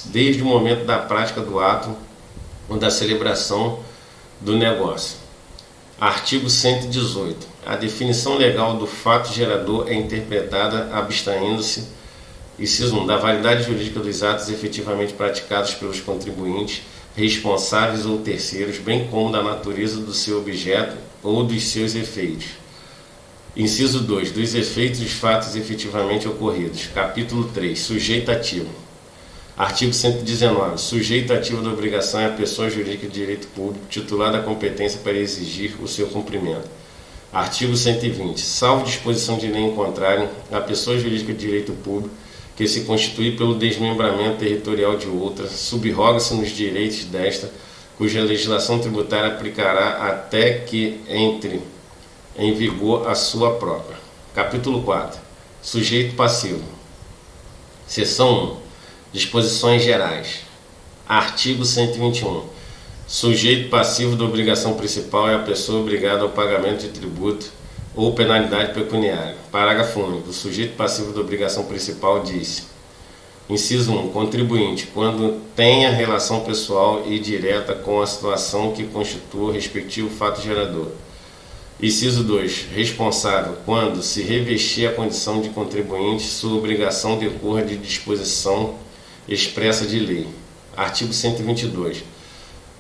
desde o momento da prática do ato ou da celebração do negócio. Artigo 118. A definição legal do fato gerador é interpretada abstraindo-se, inciso 1, da validade jurídica dos atos efetivamente praticados pelos contribuintes, responsáveis ou terceiros, bem como da natureza do seu objeto ou dos seus efeitos. Inciso 2. Dos efeitos dos fatos efetivamente ocorridos. Capítulo 3. Sujeito ativo. Artigo 119. Sujeito ativo da obrigação é a pessoa jurídica de direito público titular da competência para exigir o seu cumprimento. Artigo 120. Salvo disposição de lei em contrário, a pessoa jurídica de direito público que se constitui pelo desmembramento territorial de outra, subroga-se nos direitos desta, cuja legislação tributária aplicará até que entre em vigor a sua própria. Capítulo 4. Sujeito passivo. Seção 1. Disposições gerais. Artigo 121. Sujeito passivo da obrigação principal é a pessoa obrigada ao pagamento de tributo ou penalidade pecuniária. Parágrafo único. O sujeito passivo da obrigação principal diz: inciso 1. Contribuinte, quando tenha relação pessoal e direta com a situação que constitua o respectivo fato gerador. Inciso 2. Responsável, quando se revestir a condição de contribuinte, sua obrigação decorra de disposição expressa de lei. Artigo 122.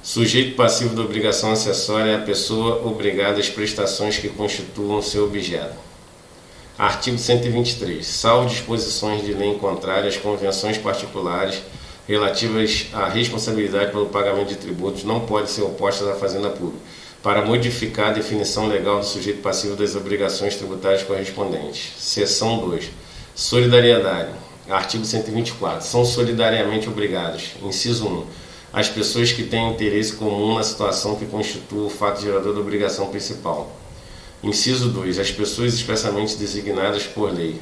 Sujeito passivo da obrigação acessória é a pessoa obrigada às prestações que constituam seu objeto. Artigo 123. Salvo disposições de lei em contrário, as convenções particulares relativas à responsabilidade pelo pagamento de tributos não podem ser opostas à Fazenda Pública, para modificar a definição legal do sujeito passivo das obrigações tributárias correspondentes. Seção 2. Solidariedade. Artigo 124. São solidariamente obrigados. Inciso 1. As pessoas que têm interesse comum na situação que constitua o fato gerador da obrigação principal. Inciso 2. As pessoas expressamente designadas por lei.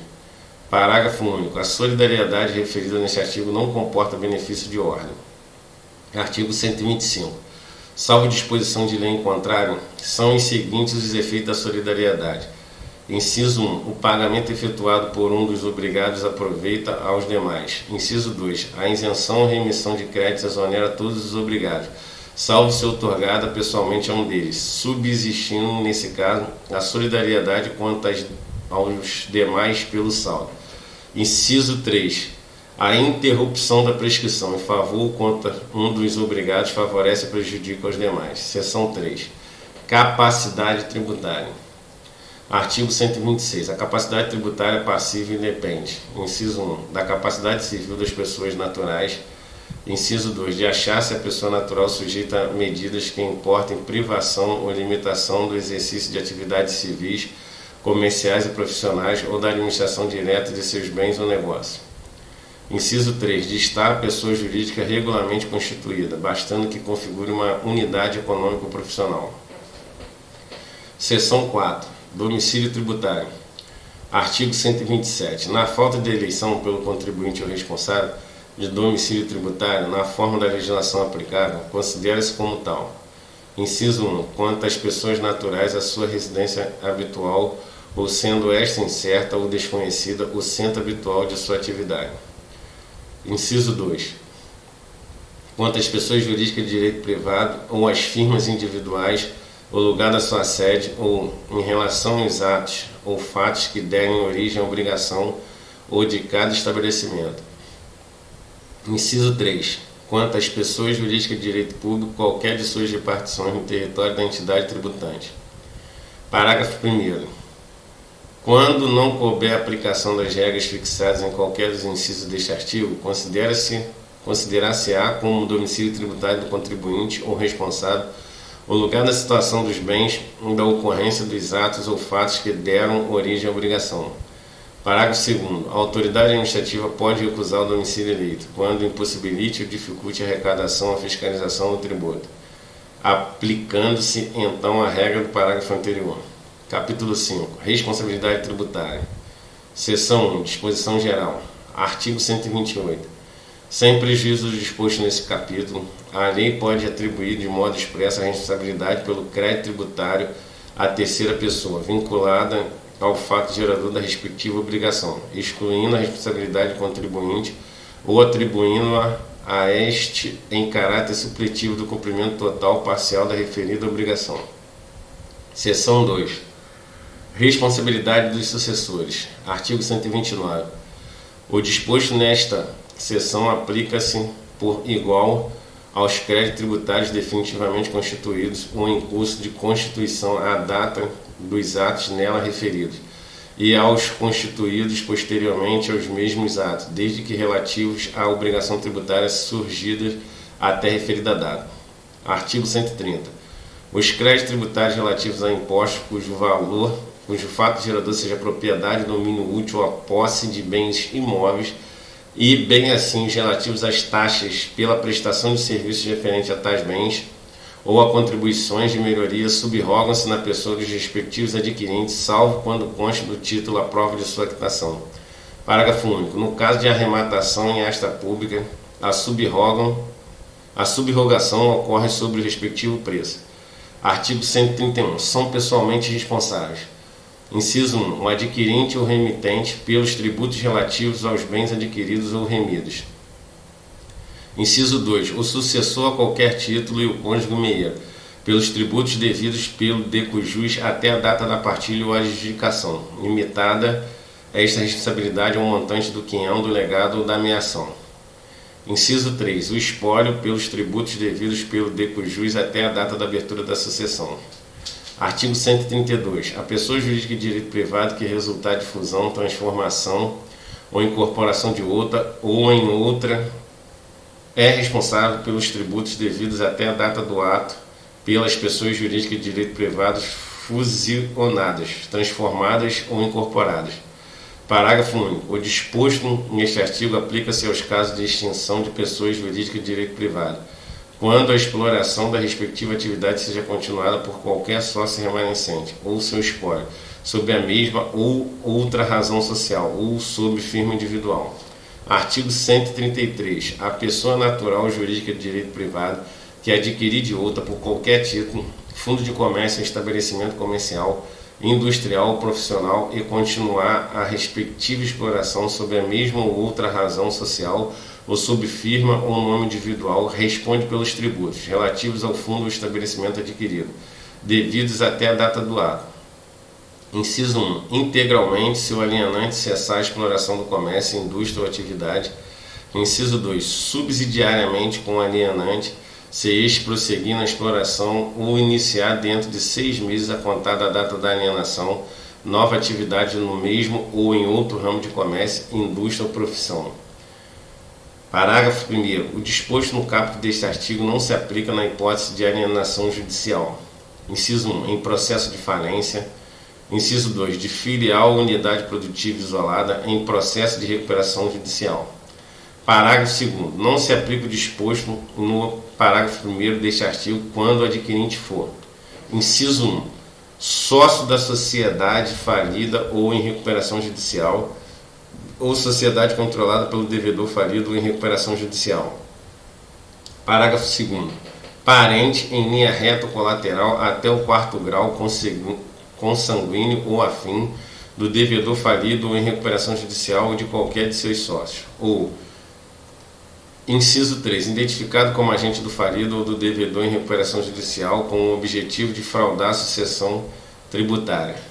Parágrafo único. A solidariedade referida neste artigo não comporta benefício de ordem. Artigo 125. Salvo disposição de lei em contrário, são os seguintes os efeitos da solidariedade. Inciso 1. O pagamento efetuado por um dos obrigados aproveita aos demais. Inciso 2. A isenção ou remissão de créditos exonera todos os obrigados, salvo se outorgada pessoalmente a um deles, subsistindo, nesse caso, a solidariedade quanto aos demais pelo saldo. Inciso 3. A interrupção da prescrição em favor contra um dos obrigados favorece ou prejudica os demais. Seção 3. Capacidade tributária. Artigo 126. A capacidade tributária passiva independe. Inciso 1. Da capacidade civil das pessoas naturais. Inciso 2. De achar-se a pessoa natural sujeita a medidas que importem privação ou limitação do exercício de atividades civis, comerciais e profissionais ou da administração direta de seus bens ou negócios. Inciso 3. De estar a pessoa jurídica regularmente constituída, bastando que configure uma unidade econômico-profissional. Seção 4. Domicílio tributário. Artigo 127. Na falta de eleição pelo contribuinte ou responsável de domicílio tributário, na forma da legislação aplicável, considera-se como tal. Inciso 1. Quanto às pessoas naturais, a sua residência habitual, ou sendo esta incerta ou desconhecida, o centro habitual de sua atividade. Inciso 2. Quanto às pessoas jurídicas de direito privado ou às firmas individuais, o lugar da sua sede ou em relação aos atos ou fatos que derem origem à obrigação ou de cada estabelecimento. Inciso 3. Quanto às pessoas jurídicas de direito público, qualquer de suas repartições no território da entidade tributante. Parágrafo 1º. Quando não couber a aplicação das regras fixadas em qualquer dos incisos deste artigo, considerar-se-á como domicílio tributário do contribuinte ou responsável o lugar da situação dos bens ou da ocorrência dos atos ou fatos que deram origem à obrigação. Parágrafo 2º. A autoridade administrativa pode recusar o domicílio eleito, quando impossibilite ou dificulte a arrecadação ou a fiscalização do tributo, aplicando-se então a regra do parágrafo anterior. Capítulo 5. Responsabilidade tributária. Seção 1. Disposição geral. Artigo 128. Sem prejuízo do disposto nesse capítulo, a lei pode atribuir de modo expresso a responsabilidade pelo crédito tributário à terceira pessoa, vinculada ao fato gerador da respectiva obrigação, excluindo a responsabilidade do contribuinte ou atribuindo-a a este em caráter supletivo do cumprimento total ou parcial da referida obrigação. Seção 2. Responsabilidade dos sucessores. Artigo 129. O disposto nesta seção aplica-se por igual aos créditos tributários definitivamente constituídos ou em curso de constituição à data dos atos nela referidos e aos constituídos posteriormente aos mesmos atos, desde que relativos à obrigação tributária surgida até referida data. Artigo 130. Os créditos tributários relativos a impostos cujo fato gerador seja propriedade, domínio útil ou a posse de bens imóveis e, bem assim, os relativos às taxas pela prestação de serviços referentes a tais bens ou a contribuições de melhoria subrogam-se na pessoa dos respectivos adquirentes, salvo quando conste do título a prova de sua quitação. Parágrafo único. No caso de arrematação em asta pública, a subrogação ocorre sobre o respectivo preço. Artigo 131. São pessoalmente responsáveis. Inciso 1. O adquirente ou remitente pelos tributos relativos aos bens adquiridos ou remidos. Inciso 2. O sucessor a qualquer título e o cônjuge meia, pelos tributos devidos pelo decujus até a data da partilha ou adjudicação, limitada esta responsabilidade ao montante do quinhão, do legado ou da meação. Inciso 3. O espólio pelos tributos devidos pelo decujus até a data da abertura da sucessão. Artigo 132. A pessoa jurídica de direito privado que resultar de fusão, transformação ou incorporação de outra ou em outra é responsável pelos tributos devidos até a data do ato pelas pessoas jurídicas de direito privado fusionadas, transformadas ou incorporadas. Parágrafo único. O disposto neste artigo aplica-se aos casos de extinção de pessoas jurídicas de direito privado, quando a exploração da respectiva atividade seja continuada por qualquer sócio remanescente ou seu espólio, sob a mesma ou outra razão social ou sob firma individual. Artigo 133. A pessoa natural ou jurídica de direito privado que adquirir de outra por qualquer título, fundo de comércio, estabelecimento comercial, industrial ou profissional e continuar a respectiva exploração sob a mesma ou outra razão social ou sob firma ou nome individual, responde pelos tributos relativos ao fundo ou estabelecimento adquirido, devidos até a data do ato. Inciso 1. Integralmente, se o alienante cessar a exploração do comércio, indústria ou atividade. Inciso 2. Subsidiariamente com o alienante, se este prosseguir na exploração ou iniciar dentro de 6 meses a contar da data da alienação, nova atividade no mesmo ou em outro ramo de comércio, indústria ou profissão. Parágrafo 1º. O disposto no caput deste artigo não se aplica na hipótese de alienação judicial. Inciso 1. Em processo de falência. Inciso 2. De filial ou unidade produtiva isolada em processo de recuperação judicial. Parágrafo 2º. Não se aplica o disposto no parágrafo 1º deste artigo quando o adquirente for. Inciso 1. Sócio da sociedade falida ou em recuperação judicial, ou sociedade controlada pelo devedor falido ou em recuperação judicial. Parágrafo 2º. Parente em linha reta ou colateral até o 4º grau consanguíneo ou afim do devedor falido ou em recuperação judicial ou de qualquer de seus sócios. Ou, inciso 3, identificado como agente do falido ou do devedor em recuperação judicial com o objetivo de fraudar a sucessão tributária.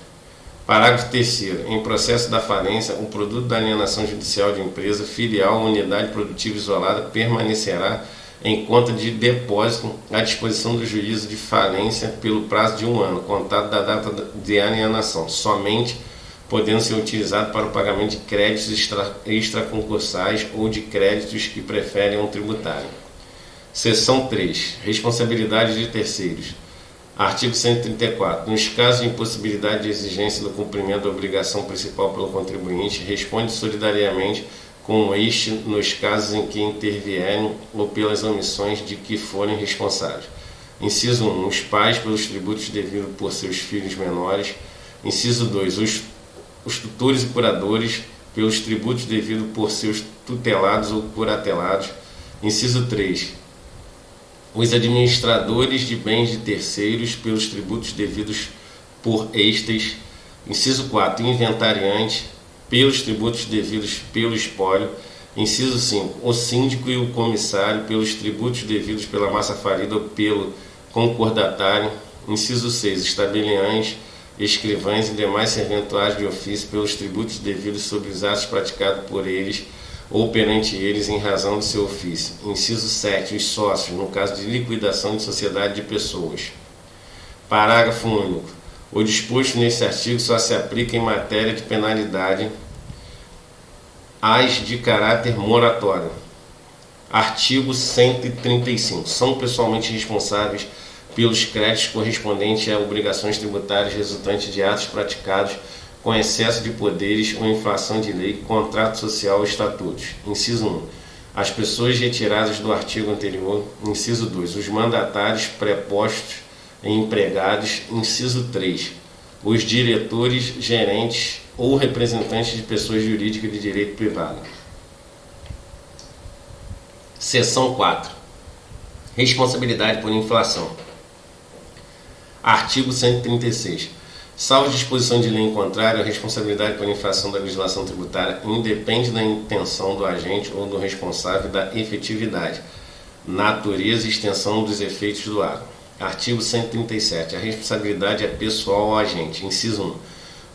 Parágrafo 3º. Em processo da falência, o produto da alienação judicial de empresa, filial ou unidade produtiva isolada permanecerá em conta de depósito à disposição do juízo de falência pelo prazo de 1 ano, contado da data de alienação, somente podendo ser utilizado para o pagamento de créditos extraconcursais ou de créditos que preferem um tributário. Seção 3. Responsabilidade de terceiros. Artigo 134. Nos casos de impossibilidade de exigência do cumprimento da obrigação principal pelo contribuinte, responde solidariamente com este nos casos em que intervierem ou pelas omissões de que forem responsáveis. Inciso 1. Os pais pelos tributos devidos por seus filhos menores. Inciso 2. Os tutores e curadores pelos tributos devidos por seus tutelados ou curatelados. Inciso 3. Os administradores de bens de terceiros pelos tributos devidos por estes. Inciso 4. Inventariante pelos tributos devidos pelo espólio. Inciso 5. O síndico e o comissário pelos tributos devidos pela massa falida ou pelo concordatário. Inciso 6. Estabeliães, escrivães e demais serventuários de ofício pelos tributos devidos sobre os atos praticados por eles ou perante eles em razão do seu ofício. Inciso 7. Os sócios, no caso de liquidação de sociedade de pessoas. Parágrafo único. O disposto neste artigo só se aplica em matéria de penalidade às de caráter moratório. Artigo 135. São pessoalmente responsáveis pelos créditos correspondentes a obrigações tributárias resultantes de atos praticados com excesso de poderes ou infração de lei, contrato social ou estatutos. Inciso 1. As pessoas retiradas do artigo anterior. Inciso 2. Os mandatários prepostos e empregados. Inciso 3. Os diretores, gerentes ou representantes de pessoas jurídicas de direito privado. Seção 4. Responsabilidade por inflação. Artigo 136. Salvo disposição de lei em contrário, a responsabilidade por infração da legislação tributária independe da intenção do agente ou do responsável da efetividade, natureza e extensão dos efeitos do ato. Artigo 137. A responsabilidade é pessoal ao agente. Inciso 1.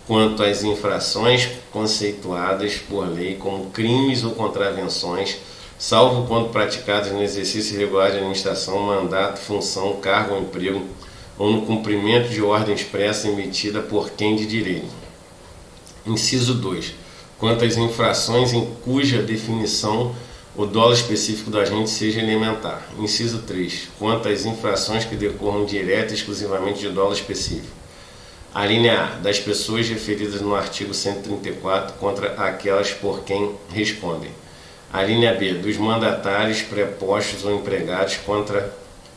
Quanto às infrações conceituadas por lei como crimes ou contravenções, salvo quando praticadas no exercício irregular de administração, mandato, função, cargo ou emprego, ou no cumprimento de ordem expressa emitida por quem de direito. Inciso 2. Quanto às infrações em cuja definição o dolo específico do agente seja elementar. Inciso 3. Quanto às infrações que decorram direta e exclusivamente de dolo específico. A linha A. Das pessoas referidas no artigo 134 contra aquelas por quem respondem. A linha B. Dos mandatários prepostos ou empregados contra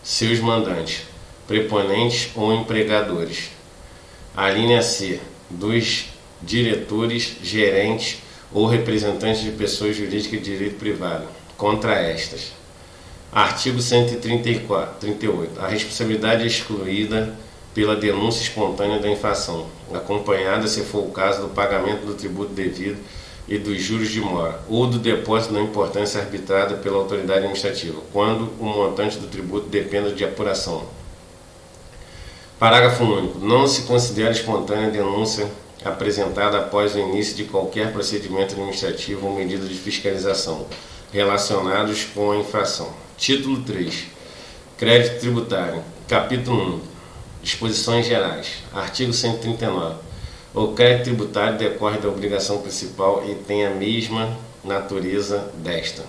seus mandantes, preponentes ou empregadores. A linha C, dos diretores, gerentes ou representantes de pessoas jurídicas de direito privado, contra estas. Artigo 138. A responsabilidade é excluída pela denúncia espontânea da infração, acompanhada, se for o caso, do pagamento do tributo devido e dos juros de mora, ou do depósito da importância arbitrada pela autoridade administrativa, quando o montante do tributo dependa de apuração. Parágrafo único. Não se considera espontânea a denúncia apresentada após o início de qualquer procedimento administrativo ou medida de fiscalização relacionados com a infração. Título 3. Crédito tributário. Capítulo 1. Disposições gerais. Artigo 139. O crédito tributário decorre da obrigação principal e tem a mesma natureza desta.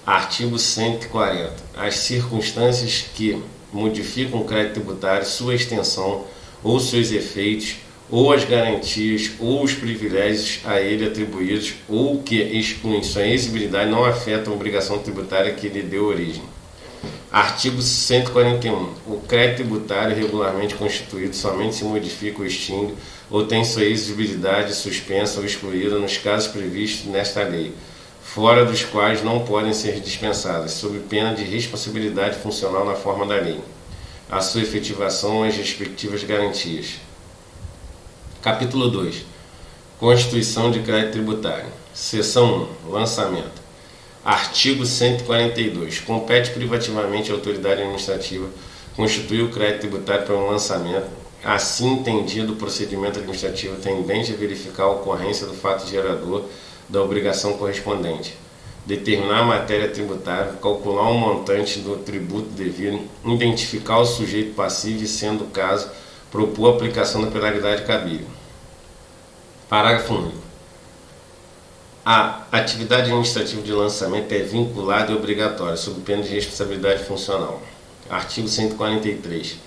Artigo 140. As circunstâncias que modificam o crédito tributário, sua extensão ou seus efeitos, ou as garantias ou os privilégios a ele atribuídos, ou que excluem sua exigibilidade, não afetam a obrigação tributária que lhe deu origem. Artigo 141. O crédito tributário regularmente constituído somente se modifica ou extingue ou tem sua exigibilidade suspensa ou excluída nos casos previstos nesta lei, fora dos quais não podem ser dispensadas, sob pena de responsabilidade funcional na forma da lei, a sua efetivação e as respectivas garantias. Capítulo 2. Constituição de crédito tributário. Seção 1. Lançamento. Artigo 142. Compete privativamente à autoridade administrativa constituir o crédito tributário para um lançamento, assim entendido o procedimento administrativo tendente a verificar a ocorrência do fato gerador da obrigação correspondente, determinar a matéria tributária, calcular o montante do tributo devido, identificar o sujeito passivo e, sendo o caso, propor a aplicação da penalidade cabível. Parágrafo único. A atividade administrativa de lançamento é vinculada e obrigatória, sob pena de responsabilidade funcional. Artigo 143.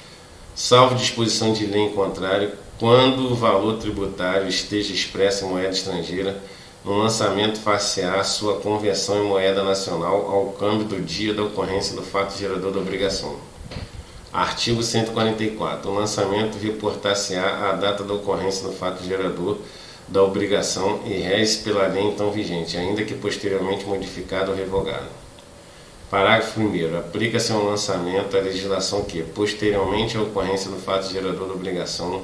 Salvo disposição de lei em contrário, quando o valor tributário esteja expresso em moeda estrangeira, no lançamento far-se-á sua conversão em moeda nacional ao câmbio do dia da ocorrência do fato gerador da obrigação. Artigo 144. O lançamento reportar-se-á a data da ocorrência do fato gerador da obrigação e rege pela lei então vigente, ainda que posteriormente modificado ou revogado. Parágrafo 1º. Aplica-se ao lançamento a legislação que, posteriormente à ocorrência do fato gerador da obrigação,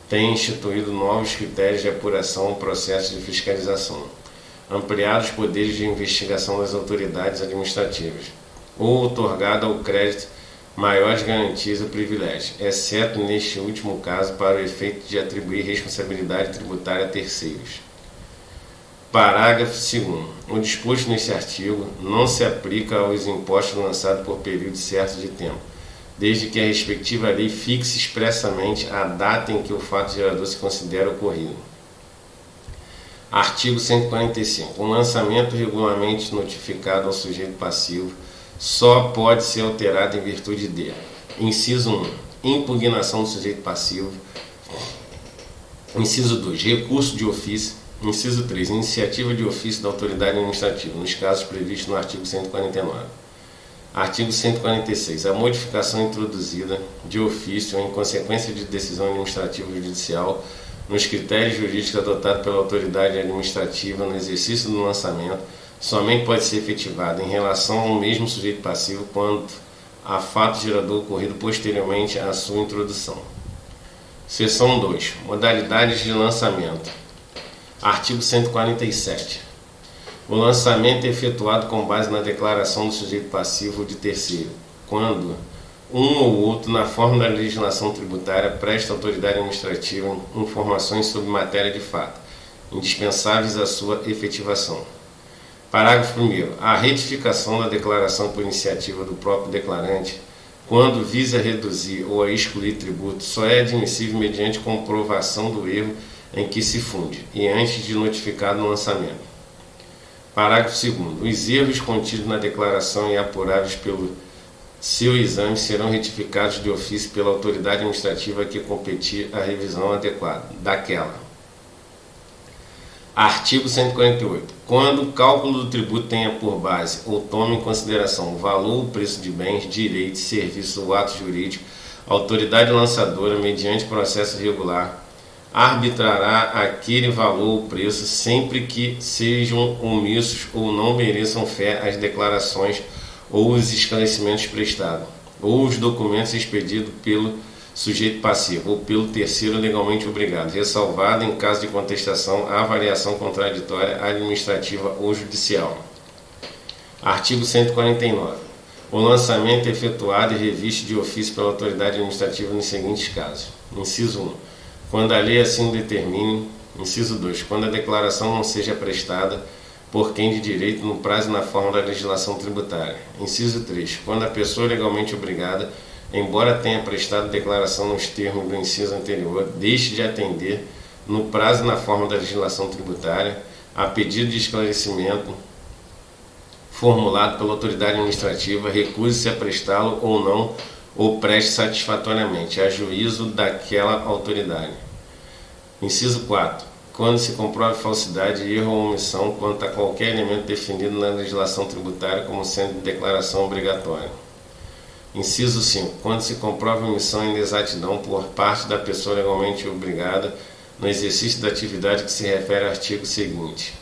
tem instituído novos critérios de apuração e processos de fiscalização, ampliado os poderes de investigação das autoridades administrativas, ou outorgado ao crédito maiores garantias ou privilégios, exceto neste último caso para o efeito de atribuir responsabilidade tributária a terceiros. Parágrafo 2º. O disposto neste artigo não se aplica aos impostos lançados por período certo de tempo, desde que a respectiva lei fixe expressamente a data em que o fato gerador se considera ocorrido. Artigo 145. Um lançamento regularmente notificado ao sujeito passivo só pode ser alterado em virtude de: inciso 1, impugnação do sujeito passivo; inciso 2, recurso de ofício; inciso 3, iniciativa de ofício da autoridade administrativa, nos casos previstos no artigo 149. Artigo 146. A modificação introduzida de ofício em consequência de decisão administrativa ou judicial nos critérios jurídicos adotados pela autoridade administrativa no exercício do lançamento somente pode ser efetivada em relação ao mesmo sujeito passivo quanto a fato gerador ocorrido posteriormente à sua introdução. Seção 2. Modalidades de lançamento. Artigo 147. O lançamento é efetuado com base na declaração do sujeito passivo ou de terceiro, quando um ou outro, na forma da legislação tributária, presta à autoridade administrativa informações sobre matéria de fato, indispensáveis à sua efetivação. Parágrafo 1º. A retificação da declaração por iniciativa do próprio declarante, quando visa reduzir ou a excluir tributo, só é admissível mediante comprovação do erro em que se funde e antes de notificado no lançamento. Parágrafo 2º. Os erros contidos na declaração e apuráveis pelo seu exame serão retificados de ofício pela autoridade administrativa a que competir a revisão adequada daquela. Artigo 148. Quando o cálculo do tributo tenha por base ou tome em consideração o valor ou preço de bens, direitos, serviços ou atos jurídicos, a autoridade lançadora, mediante processo regular, arbitrará aquele valor ou preço sempre que sejam omissos ou não mereçam fé as declarações ou os esclarecimentos prestados, ou os documentos expedidos pelo sujeito passivo ou pelo terceiro legalmente obrigado, ressalvado em caso de contestação a avaliação contraditória administrativa ou judicial. Artigo 149. O lançamento é efetuado e revisto de ofício pela autoridade administrativa nos seguintes casos. Inciso 1. Quando a lei assim o determine. Inciso 2. Quando a declaração não seja prestada por quem de direito no prazo e na forma da legislação tributária. Inciso 3. Quando a pessoa legalmente obrigada, embora tenha prestado declaração nos termos do inciso anterior, deixe de atender, no prazo e na forma da legislação tributária, a pedido de esclarecimento formulado pela autoridade administrativa, recuse-se a prestá-lo ou não, ou preste satisfatoriamente, a juízo daquela autoridade. Inciso 4. Quando se comprove falsidade, erro ou omissão quanto a qualquer elemento definido na legislação tributária como sendo de declaração obrigatória. Inciso 5. Quando se comprove omissão e inexatidão por parte da pessoa legalmente obrigada no exercício da atividade que se refere ao artigo seguinte.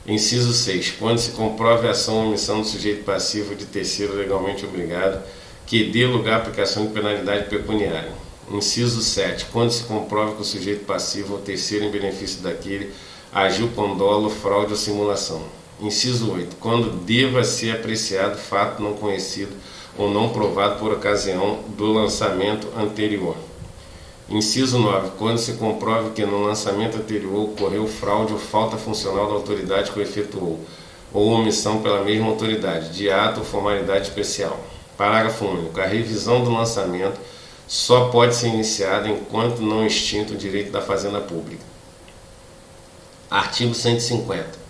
Inciso 6. Quando se comprove ação ou omissão do sujeito passivo de terceiro legalmente obrigado que dê lugar à aplicação de penalidade pecuniária. Inciso 7. Quando se comprove que o sujeito passivo ou terceiro em benefício daquele agiu com dolo, fraude ou simulação. Inciso 8. Quando deva ser apreciado fato não conhecido ou não provado por ocasião do lançamento anterior. Inciso 9. Quando se comprove que no lançamento anterior ocorreu fraude ou falta funcional da autoridade que o efetuou, ou omissão pela mesma autoridade, de ato ou formalidade especial. Parágrafo único. A revisão do lançamento só pode ser iniciada enquanto não extinto o direito da fazenda pública. Artigo 150.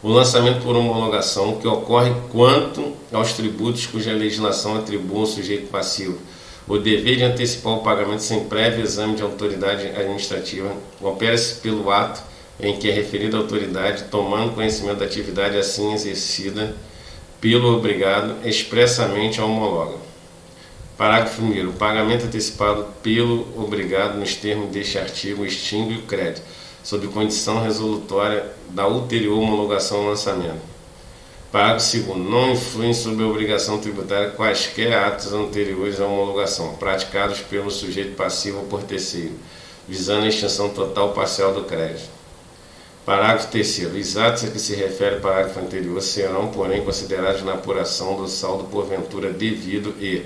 O lançamento por homologação, que ocorre quanto aos tributos cuja legislação atribua ao sujeito passivo o dever de antecipar o pagamento sem prévio exame de autoridade administrativa, opera-se pelo ato em que é referida a autoridade, tomando conhecimento da atividade assim exercida pelo obrigado, expressamente a homologa. Parágrafo 1º. O pagamento antecipado pelo obrigado nos termos deste artigo extingue o crédito, sob condição resolutória da ulterior homologação ao lançamento. Parágrafo 2º. Não influem sobre a obrigação tributária quaisquer atos anteriores à homologação, praticados pelo sujeito passivo ou por terceiro, visando a extinção total ou parcial do crédito. Parágrafo 3º. Os atos a que se refere o parágrafo anterior serão, porém, considerados na apuração do saldo porventura devido e,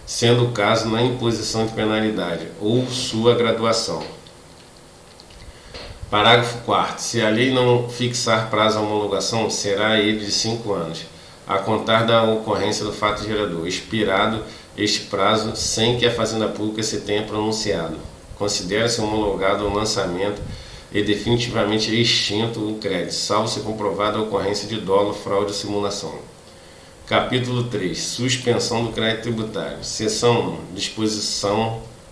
sendo o caso, na imposição de penalidade ou sua graduação. Parágrafo 4º. Se a lei não fixar prazo à homologação, será ele de 5 anos, a contar da ocorrência do fato gerador, expirado este prazo sem que a Fazenda Pública se tenha pronunciado. Considera-se homologado o lançamento e definitivamente extinto o crédito, salvo se comprovada a ocorrência de dolo, fraude ou simulação. Capítulo 3. Suspensão do crédito tributário. Seção 1.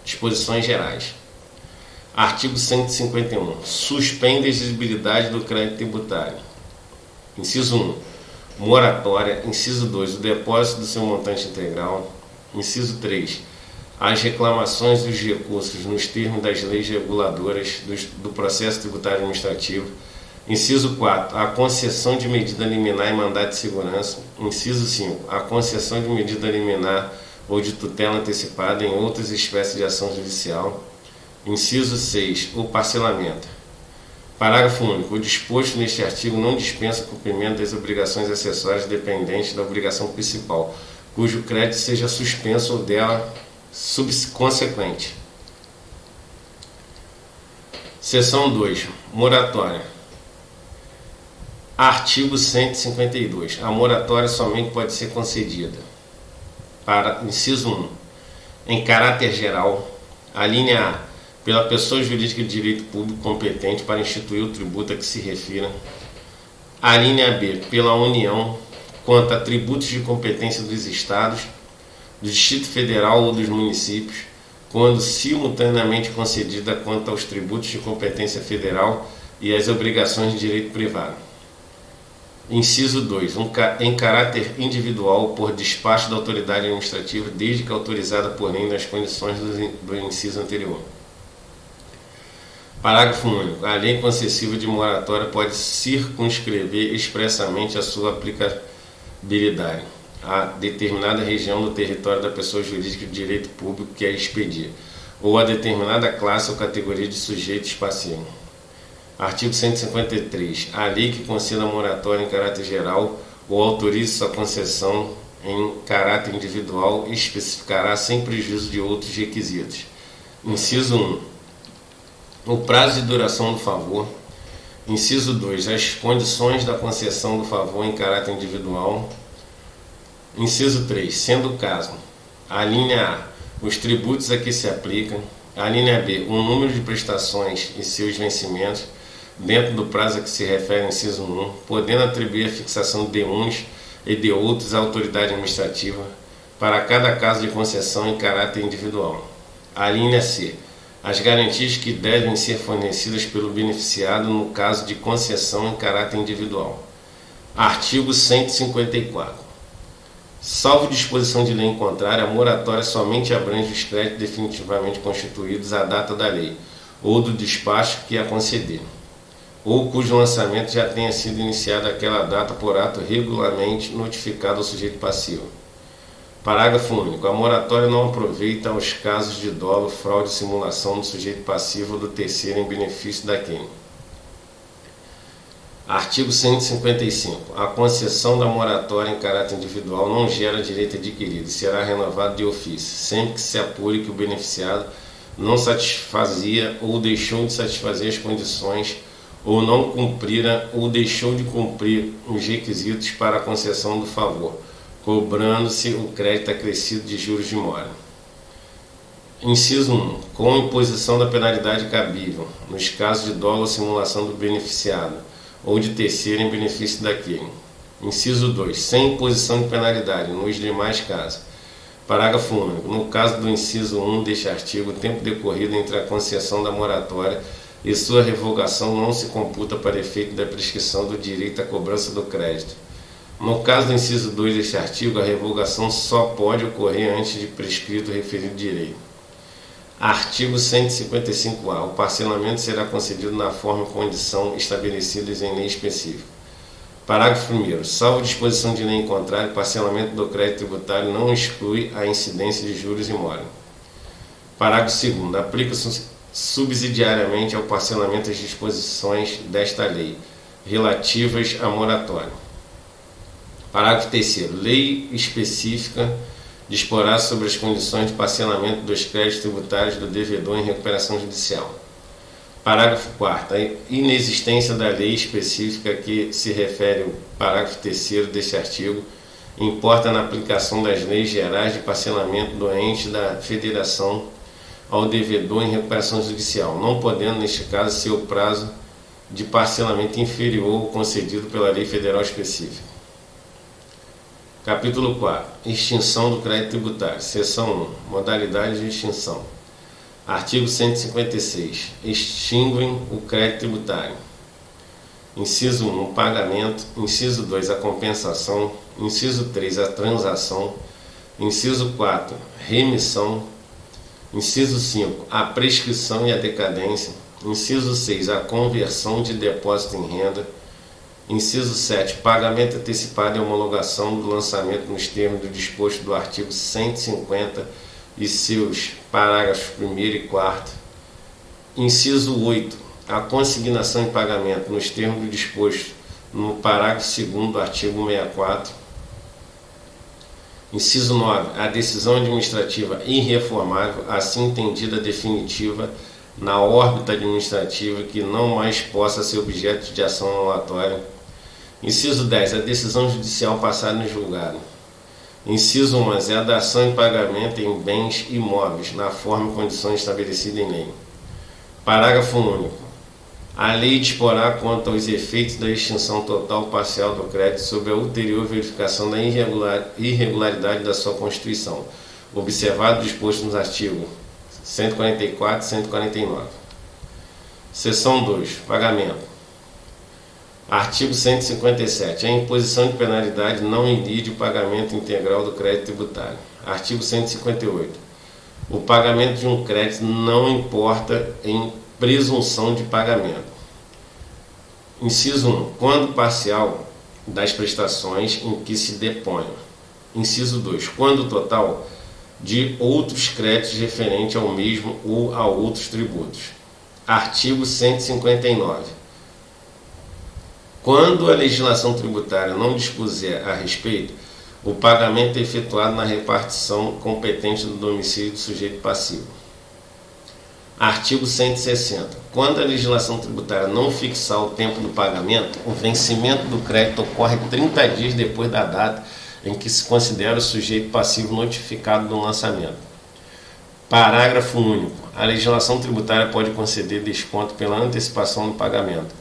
Disposições gerais. Artigo 151. Suspende a exigibilidade do crédito tributário. Inciso 1. Moratória. Inciso 2. O depósito do seu montante integral. Inciso 3. As reclamações dos recursos nos termos das leis reguladoras do processo tributário administrativo. Inciso 4. A concessão de medida liminar e mandado de segurança. Inciso 5. A concessão de medida liminar ou de tutela antecipada em outras espécies de ação judicial. Inciso 6. O parcelamento. Parágrafo único. O disposto neste artigo não dispensa o cumprimento das obrigações acessórias dependentes da obrigação principal, cujo crédito seja suspenso ou dela subsequente. Seção 2. Moratória. Artigo 152. A moratória somente pode ser concedida para inciso 1. Em caráter geral, a linha A, pela pessoa jurídica de direito público competente para instituir o tributo a que se refira. A linha B, pela União, quanto a tributos de competência dos Estados, do Distrito Federal ou dos municípios, quando simultaneamente concedida quanto aos tributos de competência federal, e as obrigações de direito privado. Inciso 2. Em caráter individual, por despacho da autoridade administrativa, desde que autorizada por lei nas condições do inciso anterior. Parágrafo único. A lei concessiva de moratória pode circunscrever expressamente a sua aplicabilidade a determinada região do território da pessoa jurídica de direito público que a expedir, ou a determinada classe ou categoria de sujeitos passivos. Artigo 153. A lei que conceda moratória em caráter geral ou autorize sua concessão em caráter individual especificará sem prejuízo de outros requisitos. Inciso 1. O prazo de duração do favor. Inciso 2. As condições da concessão do favor em caráter individual. Inciso 3. Sendo o caso: a linha A, os tributos a que se aplicam; a linha B, o número de prestações e seus vencimentos, dentro do prazo a que se refere o inciso 1, podendo atribuir a fixação de uns e de outros à autoridade administrativa, para cada caso de concessão em caráter individual. A linha C, as garantias que devem ser fornecidas pelo beneficiado no caso de concessão em caráter individual. Artigo 154. Salvo disposição de lei em contrário, a moratória somente abrange os créditos definitivamente constituídos à data da lei, ou do despacho que a conceder, ou cujo lançamento já tenha sido iniciado àquela data por ato regularmente notificado ao sujeito passivo. Parágrafo único. A moratória não aproveita aos casos de dolo, fraude e simulação do sujeito passivo ou do terceiro em benefício da quem. Artigo 155. A concessão da moratória em caráter individual não gera direito adquirido e será renovado de ofício, sempre que se apure que o beneficiado não satisfazia ou deixou de satisfazer as condições, ou não cumprira ou deixou de cumprir os requisitos para a concessão do favor, cobrando-se o crédito acrescido de juros de mora. Inciso 1. Com imposição da penalidade cabível, nos casos de dolo ou simulação do beneficiado, ou de terceiro em benefício daquele. Inciso 2. Sem imposição de penalidade, nos demais casos. Parágrafo único. No caso do inciso 1 deste artigo, o tempo decorrido entre a concessão da moratória e sua revogação não se computa para efeito da prescrição do direito à cobrança do crédito. No caso do inciso 2 deste artigo, a revogação só pode ocorrer antes de prescrito o referido direito. Artigo 155-A. O parcelamento será concedido na forma e condição estabelecidas em lei específica. Parágrafo 1º. Salvo disposição de lei em contrário, o parcelamento do crédito tributário não exclui a incidência de juros e mora. Parágrafo 2º. Aplica-se subsidiariamente ao parcelamento as disposições desta lei, relativas à moratória. Parágrafo 3º. Lei específica disporá sobre as condições de parcelamento dos créditos tributários do devedor em recuperação judicial. Parágrafo 4º. A inexistência da lei específica a que se refere o parágrafo 3º deste artigo importa na aplicação das leis gerais de parcelamento do ente da federação ao devedor em recuperação judicial, não podendo, neste caso, ser o prazo de parcelamento inferior ao concedido pela lei federal específica. Capítulo 4. Extinção do crédito tributário. Seção 1. Modalidade de extinção. Artigo 156. Extinguem o crédito tributário. Inciso 1. O pagamento. Inciso 2. A compensação. Inciso 3. A transação. Inciso 4. Remissão. Inciso 5. A prescrição e a decadência. Inciso 6. A conversão de depósito em renda. Inciso 7. Pagamento antecipado e homologação do lançamento nos termos do disposto do artigo 150 e seus parágrafos 1º e 4º. Inciso 8. A consignação em pagamento nos termos do disposto no parágrafo 2º do artigo 64. Inciso 9. A decisão administrativa irreformável, assim entendida definitiva, na órbita administrativa que não mais possa ser objeto de ação anulatória. Inciso 10. A decisão judicial passada no julgado. Inciso 11. A dação em pagamento em bens imóveis, na forma e condições estabelecidas em lei. Parágrafo único. A lei disporá quanto aos efeitos da extinção total ou parcial do crédito sobre a ulterior verificação da irregularidade da sua constituição, observado o disposto nos artigos 144 e 149. Seção 2. Pagamento. Artigo 157. A imposição de penalidade não impede o pagamento integral do crédito tributário. Artigo 158. O pagamento de um crédito não importa em presunção de pagamento. Inciso 1. Quando parcial das prestações em que se depõe. Inciso 2. Quando total de outros créditos referentes ao mesmo ou a outros tributos. Artigo 159. Quando a legislação tributária não dispuser a respeito, o pagamento é efetuado na repartição competente do domicílio do sujeito passivo. Artigo 160. Quando a legislação tributária não fixar o tempo do pagamento, o vencimento do crédito ocorre 30 dias depois da data em que se considera o sujeito passivo notificado do lançamento. Parágrafo único. A legislação tributária pode conceder desconto pela antecipação do pagamento,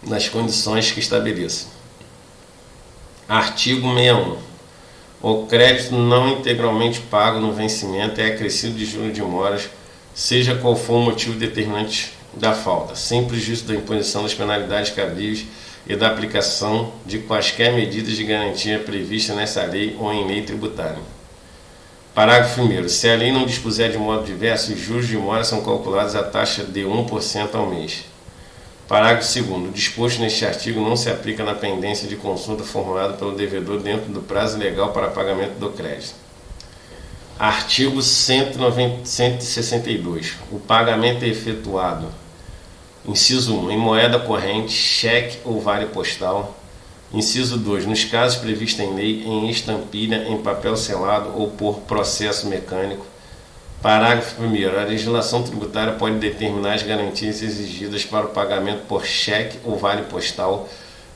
nas condições que estabeleça. Artigo 61. O crédito não integralmente pago no vencimento é acrescido de juros de moras, seja qual for o motivo determinante da falta, sem prejuízo da imposição das penalidades cabíveis e da aplicação de quaisquer medidas de garantia previstas nessa lei ou em lei tributária. Parágrafo 1º. Se a lei não dispuser de modo diverso, os juros de mora são calculados à taxa de 1% ao mês. Parágrafo 2º. O disposto neste artigo não se aplica na pendência de consulta formulada pelo devedor dentro do prazo legal para pagamento do crédito. Artigo 162. O pagamento é efetuado. Inciso 1. Em moeda corrente, cheque ou vale postal. Inciso 2. Nos casos previstos em lei, em estampilha, em papel selado ou por processo mecânico. Parágrafo 1º. A legislação tributária pode determinar as garantias exigidas para o pagamento por cheque ou vale postal,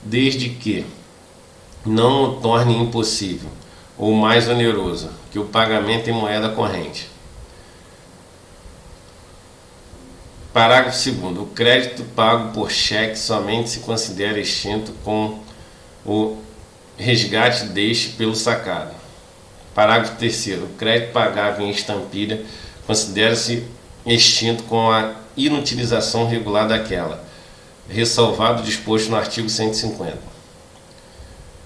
desde que não o torne impossível ou mais oneroso que o pagamento em moeda corrente. Parágrafo 2º. O crédito pago por cheque somente se considera extinto com o resgate deste pelo sacado. Parágrafo 3º. O crédito pagável em estampilha considera-se extinto com a inutilização regular daquela, ressalvado o disposto no artigo 150.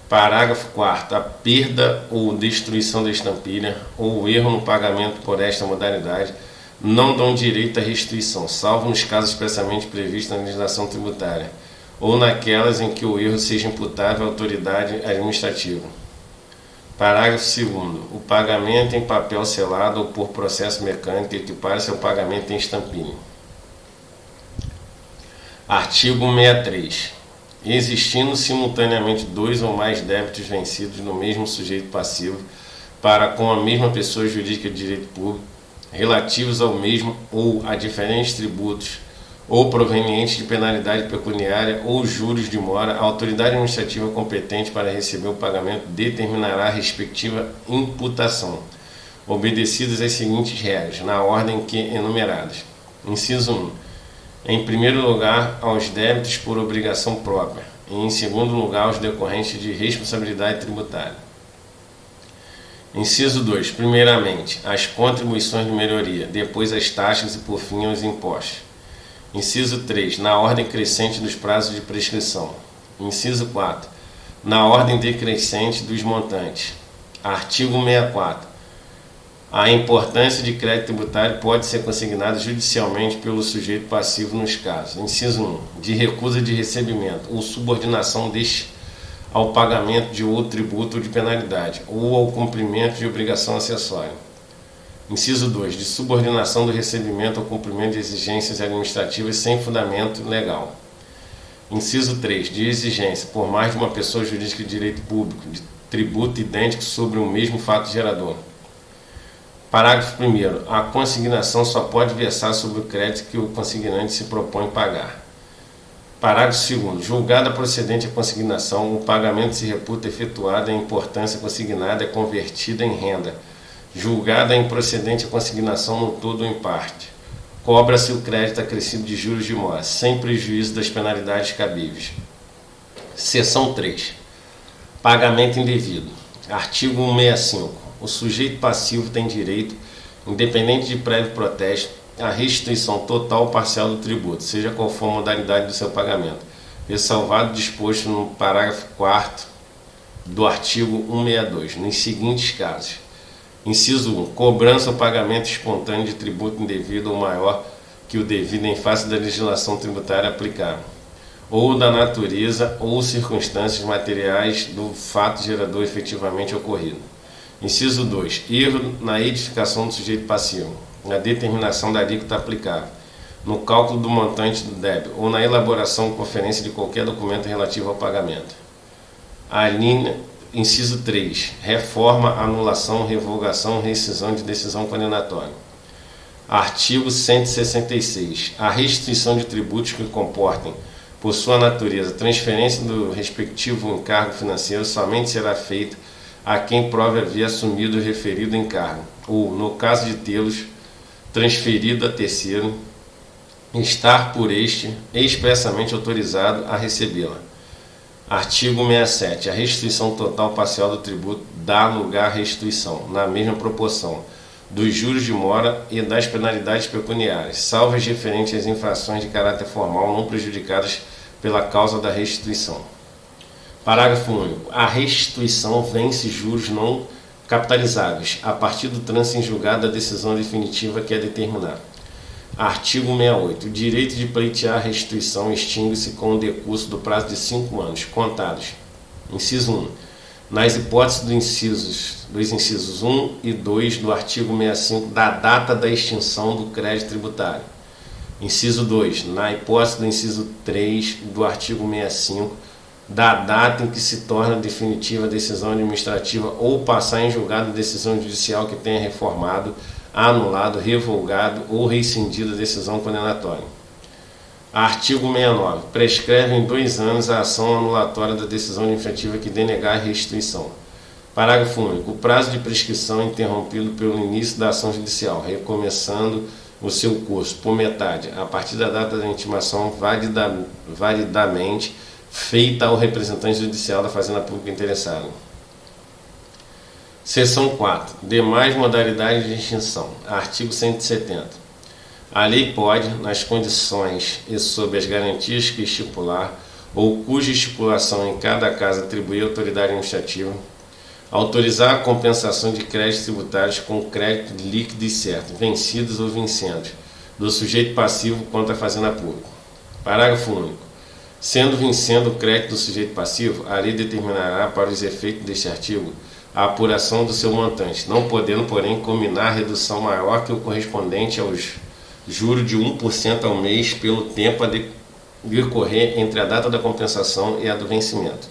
Parágrafo 4º. A perda ou destruição da estampilha ou o erro no pagamento por esta modalidade não dão direito à restituição, salvo nos casos expressamente previstos na legislação tributária ou naquelas em que o erro seja imputável à autoridade administrativa. Parágrafo 2º. O pagamento em papel selado ou por processo mecânico equipara-se ao pagamento em estampilha. Artigo 63. Existindo simultaneamente dois ou mais débitos vencidos no mesmo sujeito passivo para com a mesma pessoa jurídica de direito público, relativos ao mesmo ou a diferentes tributos ou provenientes de penalidade pecuniária ou juros de mora, a autoridade administrativa competente para receber o pagamento determinará a respectiva imputação, obedecidas as seguintes regras, na ordem que enumeradas. Inciso 1. Em primeiro lugar, aos débitos por obrigação própria, e em segundo lugar, aos decorrentes de responsabilidade tributária. Inciso 2. Primeiramente, as contribuições de melhoria, depois as taxas e, por fim, os impostos. Inciso 3. Na ordem crescente dos prazos de prescrição. Inciso 4. Na ordem decrescente dos montantes. Artigo 64. A importância de crédito tributário pode ser consignada judicialmente pelo sujeito passivo nos casos. Inciso 1. De recusa de recebimento ou subordinação deste ao pagamento de outro tributo ou de penalidade, ou ao cumprimento de obrigação acessória. Inciso 2. De subordinação do recebimento ao cumprimento de exigências administrativas sem fundamento legal. Inciso 3. De exigência, por mais de uma pessoa jurídica de direito público, de tributo idêntico sobre o mesmo fato gerador. Parágrafo 1º. A consignação só pode versar sobre o crédito que o consignante se propõe pagar. Parágrafo 2º. Julgada procedente a consignação, o pagamento se reputa efetuado e a importância consignada é convertida em renda. Julgada improcedente a consignação no todo ou em parte, cobra-se o crédito acrescido de juros de mora, sem prejuízo das penalidades cabíveis. Seção 3. Pagamento indevido. Artigo 165. O sujeito passivo tem direito, independente de prévio protesto, a restituição total ou parcial do tributo, seja qual for a modalidade do seu pagamento, ressalvado o disposto no parágrafo 4º do artigo 162, nos seguintes casos. Inciso 1. Cobrança ou pagamento espontâneo de tributo indevido ou maior que o devido em face da legislação tributária aplicável, ou da natureza ou circunstâncias materiais do fato gerador efetivamente ocorrido. Inciso 2. Erro na edificação do sujeito passivo, na determinação da alíquota aplicável, no cálculo do montante do débito ou na elaboração ou conferência de qualquer documento relativo ao pagamento. Inciso 3. Reforma, anulação, revogação, rescisão de decisão condenatória. Artigo 166. A restituição de tributos que comportem, por sua natureza, transferência do respectivo encargo financeiro somente será feita a quem prove haver assumido o referido encargo, ou, no caso de tê-los transferido a terceiro, estar por este expressamente autorizado a recebê-la. Artigo 67. A restituição total parcial do tributo dá lugar à restituição, na mesma proporção, dos juros de mora e das penalidades pecuniárias, salvo as referentes às infrações de caráter formal não prejudicadas pela causa da restituição. Parágrafo único. A restituição vence juros não capitalizáveis, a partir do trânsito em julgado da decisão definitiva que é determinar. Artigo 68. O direito de pleitear a restituição extingue-se com o decurso do prazo de 5 anos, contados. Inciso 1. Nas hipóteses dos incisos 1 e 2 do artigo 65 da data da extinção do crédito tributário. Inciso 2. Na hipótese do inciso 3 do artigo 65 da data em que se torna definitiva a decisão administrativa ou passar em julgado a decisão judicial que tenha reformado, anulado, revogado ou rescindido a decisão condenatória. Artigo 69. Prescreve em 2 anos a ação anulatória da decisão administrativa que denegar a restituição. Parágrafo único. O prazo de prescrição é interrompido pelo início da ação judicial, recomeçando o seu curso por metade, a partir da data da intimação validamente feita ao representante judicial da Fazenda Pública interessado. Seção 4. Demais modalidades de extinção. Artigo 170. A lei pode, nas condições e sob as garantias que estipular, ou cuja estipulação em cada caso atribuir à autoridade administrativa, autorizar a compensação de créditos tributários com crédito líquido e certo, vencidos ou vincendos, do sujeito passivo contra a Fazenda Pública. Parágrafo único. Sendo vencendo o crédito do sujeito passivo, a lei determinará, para os efeitos deste artigo, a apuração do seu montante, não podendo, porém, combinar redução maior que o correspondente aos juros de 1% ao mês pelo tempo a decorrer entre a data da compensação e a do vencimento.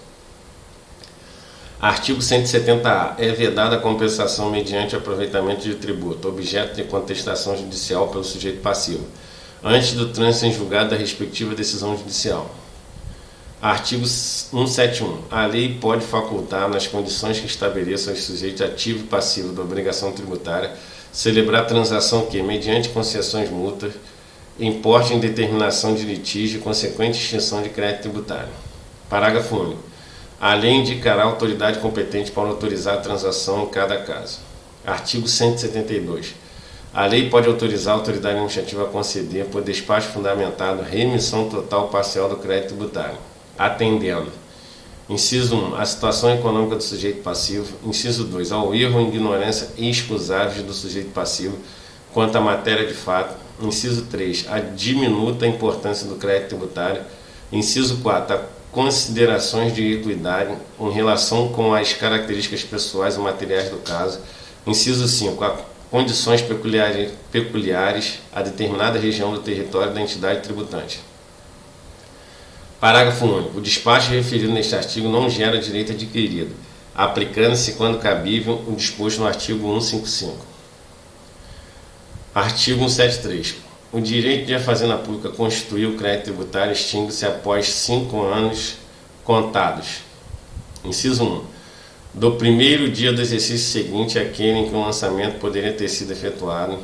Artigo 170-A. É vedada a compensação mediante aproveitamento de tributo, objeto de contestação judicial pelo sujeito passivo, antes do trânsito em julgado da respectiva decisão judicial. Artigo 171. A lei pode facultar, nas condições que estabeleça aos sujeitos ativo e passivo da obrigação tributária, celebrar transação que, mediante concessões mútuas, importe em determinação de litígio e consequente extinção de crédito tributário. Parágrafo único. A lei indicará a autoridade competente para autorizar a transação em cada caso. Artigo 172. A lei pode autorizar a autoridade administrativa a conceder, por despacho fundamentado, remissão total ou parcial do crédito tributário, atendendo: inciso 1, a situação econômica do sujeito passivo; inciso 2, ao erro ou ignorância excusáveis do sujeito passivo quanto à matéria de fato; inciso 3, a diminuta importância do crédito tributário; inciso 4, a considerações de equidade em relação com as características pessoais ou materiais do caso; inciso 5, a condições peculiares a determinada região do território da entidade tributante. Parágrafo único. O despacho referido neste artigo não gera direito adquirido, aplicando-se, quando cabível, o disposto no artigo 155. Artigo 173. O direito de a Fazenda Pública constituir o crédito tributário extingue-se após 5 anos contados. Inciso 1. Do primeiro dia do exercício seguinte àquele em que o lançamento poderia ter sido efetuado.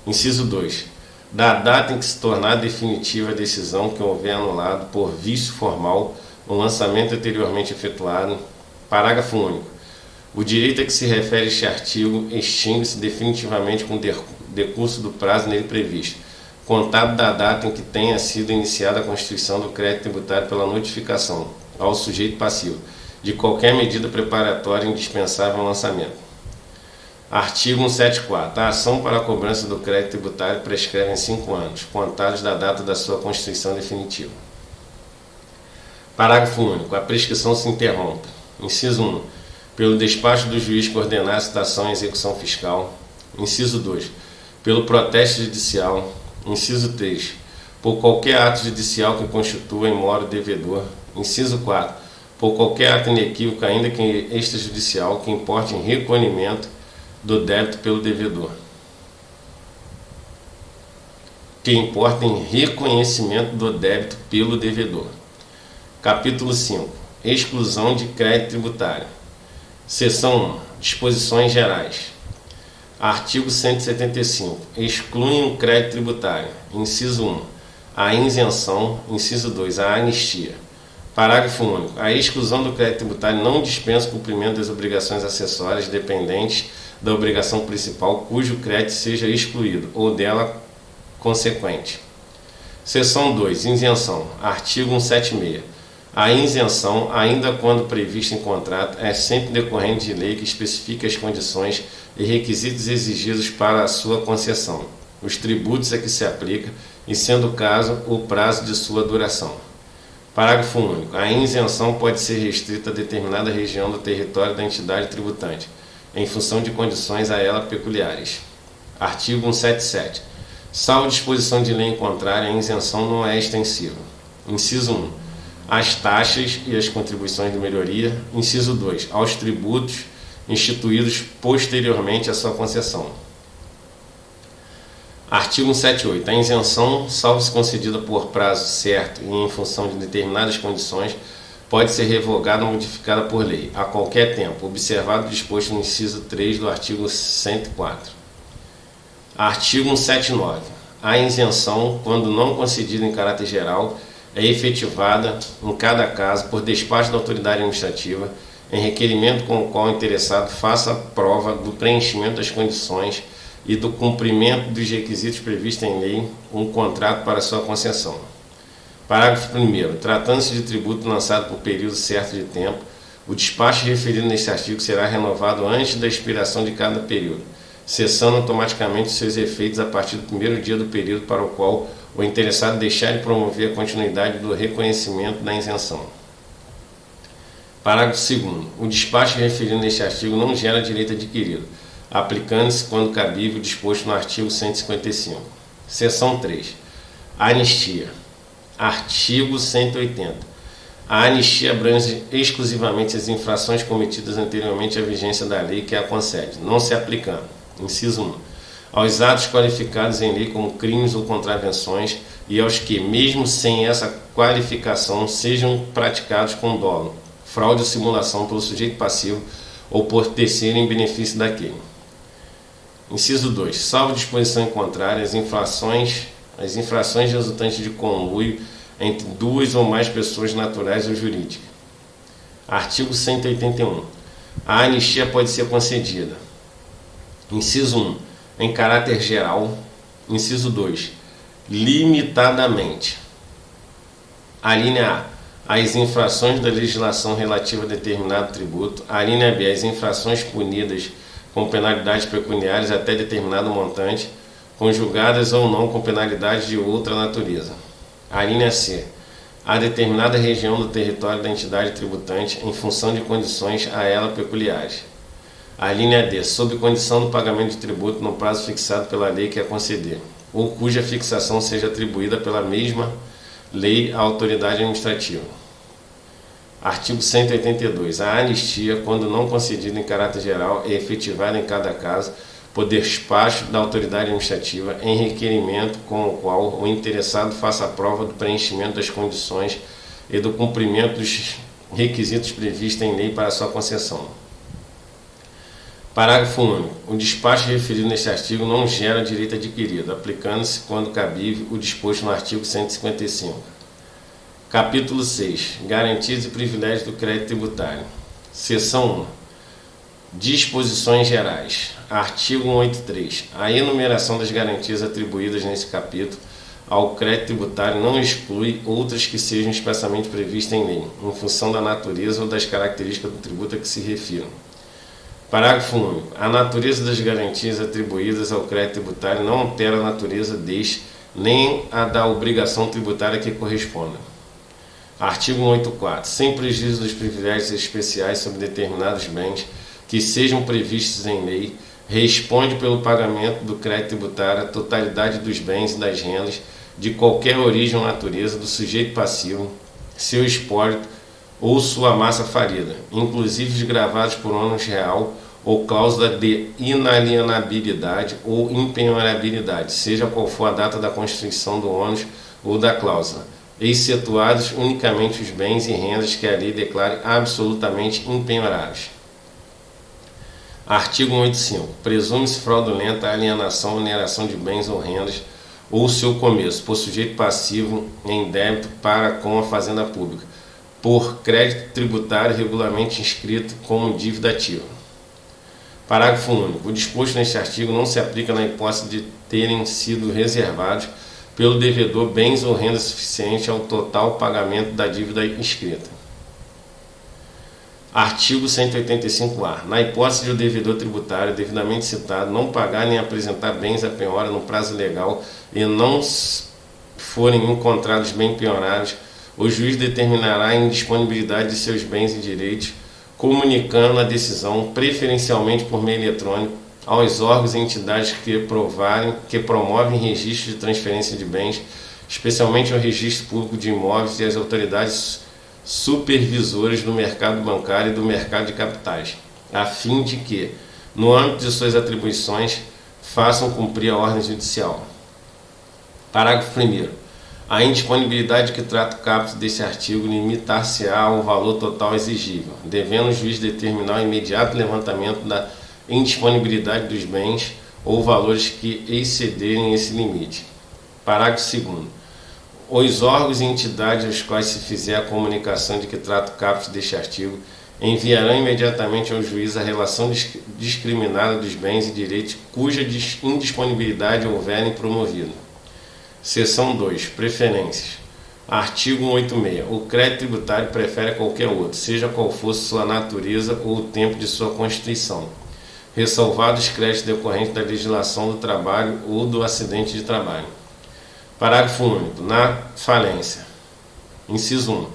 Inciso 2. Da data em que se tornar definitiva a decisão que houver anulado por vício formal o lançamento anteriormente efetuado. Parágrafo único. O direito a que se refere este artigo extingue-se definitivamente com decurso do prazo nele previsto, contado da data em que tenha sido iniciada a constituição do crédito tributário pela notificação ao sujeito passivo de qualquer medida preparatória indispensável ao lançamento. Artigo 174. A ação para a cobrança do crédito tributário prescreve em 5 anos, contados da data da sua constituição definitiva. Parágrafo único. A prescrição se interrompe. Inciso 1. Pelo despacho do juiz que ordenar a citação e execução fiscal. Inciso 2. Pelo protesto judicial. Inciso 3. Por qualquer ato judicial que constitua em mora o devedor. Inciso 4. Por qualquer ato inequívoco, ainda que extrajudicial, que importe em recolhimento do débito pelo devedor. Que importa em reconhecimento do débito pelo devedor. Capítulo 5. Exclusão de crédito tributário. Seção 1. Disposições gerais. Artigo 175. Excluem o crédito tributário. Inciso 1. A isenção. Inciso 2. A anistia. Parágrafo único. A exclusão do crédito tributário não dispensa o cumprimento das obrigações acessórias dependentes da obrigação principal cujo crédito seja excluído ou dela consequente. Seção 2. Isenção. Artigo 176. A isenção, ainda quando prevista em contrato, é sempre decorrente de lei que especifique as condições e requisitos exigidos para a sua concessão, os tributos a que se aplica e, sendo o caso, o prazo de sua duração. Parágrafo único. A isenção pode ser restrita a determinada região do território da entidade tributante, em função de condições a ela peculiares. Artigo 177. Salvo disposição de lei em contrário, a isenção não é extensiva. Inciso 1. Às taxas e às contribuições de melhoria. Inciso 2. Aos tributos instituídos posteriormente à sua concessão. Artigo 178. A isenção, salvo se concedida por prazo certo e em função de determinadas condições, pode ser revogada ou modificada por lei, a qualquer tempo, observado o disposto no inciso 3 do artigo 104. Artigo 179. A isenção, quando não concedida em caráter geral, é efetivada, em cada caso, por despacho da autoridade administrativa, em requerimento com o qual o interessado faça prova do preenchimento das condições e do cumprimento dos requisitos previstos em lei, um contrato para sua concessão. Parágrafo 1º. Tratando-se de tributo lançado por período certo de tempo, o despacho referido neste artigo será renovado antes da expiração de cada período, cessando automaticamente seus efeitos a partir do primeiro dia do período para o qual o interessado deixar de promover a continuidade do reconhecimento da isenção. Parágrafo 2º. O despacho referido neste artigo não gera direito adquirido, aplicando-se, quando cabível, o disposto no artigo 155. Seção 3. Anistia. Artigo 180. A anistia abrange exclusivamente as infrações cometidas anteriormente à vigência da lei que a concede, não se aplicando, inciso 1, aos atos qualificados em lei como crimes ou contravenções e aos que, mesmo sem essa qualificação, sejam praticados com dolo, fraude ou simulação pelo sujeito passivo ou por terceiro em benefício daquele. Inciso 2. Salvo disposição em contrário, as infrações resultantes de conluio entre duas ou mais pessoas naturais ou jurídicas. Artigo 181. A anistia pode ser concedida. Inciso 1. Em caráter geral. Inciso 2. Limitadamente. A linha A. As infrações da legislação relativa a determinado tributo. A linha B. As infrações punidas com penalidades pecuniárias até determinado montante, conjugadas ou não com penalidades de outra natureza. A linha C. A determinada região do território da entidade tributante em função de condições a ela peculiares. A linha D. Sob condição do pagamento de tributo no prazo fixado pela lei que a conceder, ou cuja fixação seja atribuída pela mesma lei à autoridade administrativa. Artigo 182. A anistia, quando não concedida em caráter geral, é efetivada em cada caso por despacho da autoridade administrativa em requerimento com o qual o interessado faça a prova do preenchimento das condições e do cumprimento dos requisitos previstos em lei para sua concessão. Parágrafo único. O despacho referido neste artigo não gera direito adquirido, aplicando-se, quando cabível, o disposto no artigo 155. Capítulo 6. Garantias e privilégios do crédito tributário. Seção 1. Disposições gerais. Artigo 183. A enumeração das garantias atribuídas nesse capítulo ao crédito tributário não exclui outras que sejam expressamente previstas em lei, em função da natureza ou das características do tributo a que se refiram. Parágrafo único. A natureza das garantias atribuídas ao crédito tributário não altera a natureza deste, nem a da obrigação tributária que corresponda. Artigo 184. Sem prejuízo dos privilégios especiais sobre determinados bens que sejam previstos em lei, responde pelo pagamento do crédito tributário a totalidade dos bens e das rendas de qualquer origem ou natureza do sujeito passivo, seu espólio ou sua massa falida, inclusive os gravados por ônus real ou cláusula de inalienabilidade ou impenhorabilidade, seja qual for a data da constituição do ônus ou da cláusula, excetuados unicamente os bens e rendas que a lei declare absolutamente impenhoráveis. Artigo 185. Presume-se fraudulenta a alienação ou oneração de bens ou rendas ou seu começo por sujeito passivo em débito para com a fazenda pública, por crédito tributário regularmente inscrito como dívida ativa. Parágrafo único. O disposto neste artigo não se aplica na hipótese de terem sido reservados pelo devedor bens ou renda suficiente ao total pagamento da dívida inscrita. Artigo 185-A. Na hipótese de o devedor tributário devidamente citado não pagar nem apresentar bens à penhora no prazo legal e não forem encontrados bem penhorados, o juiz determinará a indisponibilidade de seus bens e direitos, comunicando a decisão, preferencialmente por meio eletrônico, aos órgãos e entidades que promovem registro de transferência de bens, especialmente ao Registro Público de Imóveis e às autoridades supervisores do mercado bancário e do mercado de capitais, a fim de que, no âmbito de suas atribuições, façam cumprir a ordem judicial. Parágrafo 1º. A indisponibilidade que trata o caput deste artigo limitar-se-á ao valor total exigível, devendo o juiz determinar o imediato levantamento da indisponibilidade dos bens ou valores que excederem esse limite. Parágrafo 2º. Os órgãos e entidades aos quais se fizer a comunicação de que trata o caput deste artigo enviarão imediatamente ao juiz a relação discriminada dos bens e direitos cuja indisponibilidade houverem promovido. Seção 2. Preferências. Artigo 186. O crédito tributário prefere qualquer outro, seja qual fosse sua natureza ou o tempo de sua constituição, ressalvados os créditos decorrentes da legislação do trabalho ou do acidente de trabalho. Parágrafo único. Na falência. Inciso 1.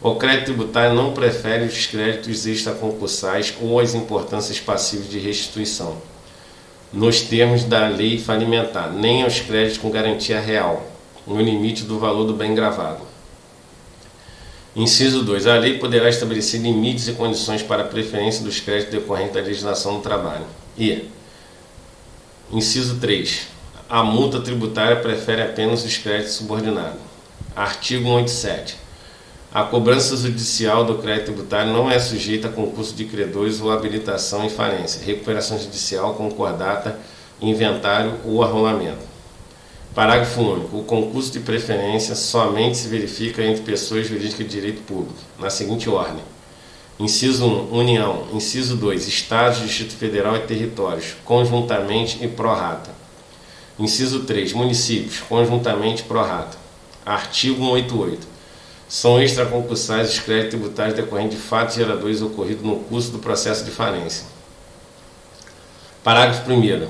O crédito tributário não prefere os créditos extraconcursais ou as importâncias passivas de restituição, nos termos da lei falimentar, nem aos créditos com garantia real, no limite do valor do bem gravado. Inciso 2. A lei poderá estabelecer limites e condições para a preferência dos créditos decorrentes da legislação do trabalho. E, inciso 3. A multa tributária prefere apenas os créditos subordinados. Artigo 187. A cobrança judicial do crédito tributário não é sujeita a concurso de credores ou habilitação em falência, recuperação judicial, concordata, inventário ou arrolamento. Parágrafo único. O concurso de preferência somente se verifica entre pessoas jurídicas de direito público, na seguinte ordem. Inciso 1. União. Inciso 2. Estados, Distrito Federal e territórios, conjuntamente e pró rata. Inciso 3. Municípios, conjuntamente pro rata. Artigo 188. São extraconcursais os créditos tributários decorrentes de fatos geradores ocorridos no curso do processo de falência. Parágrafo 1º.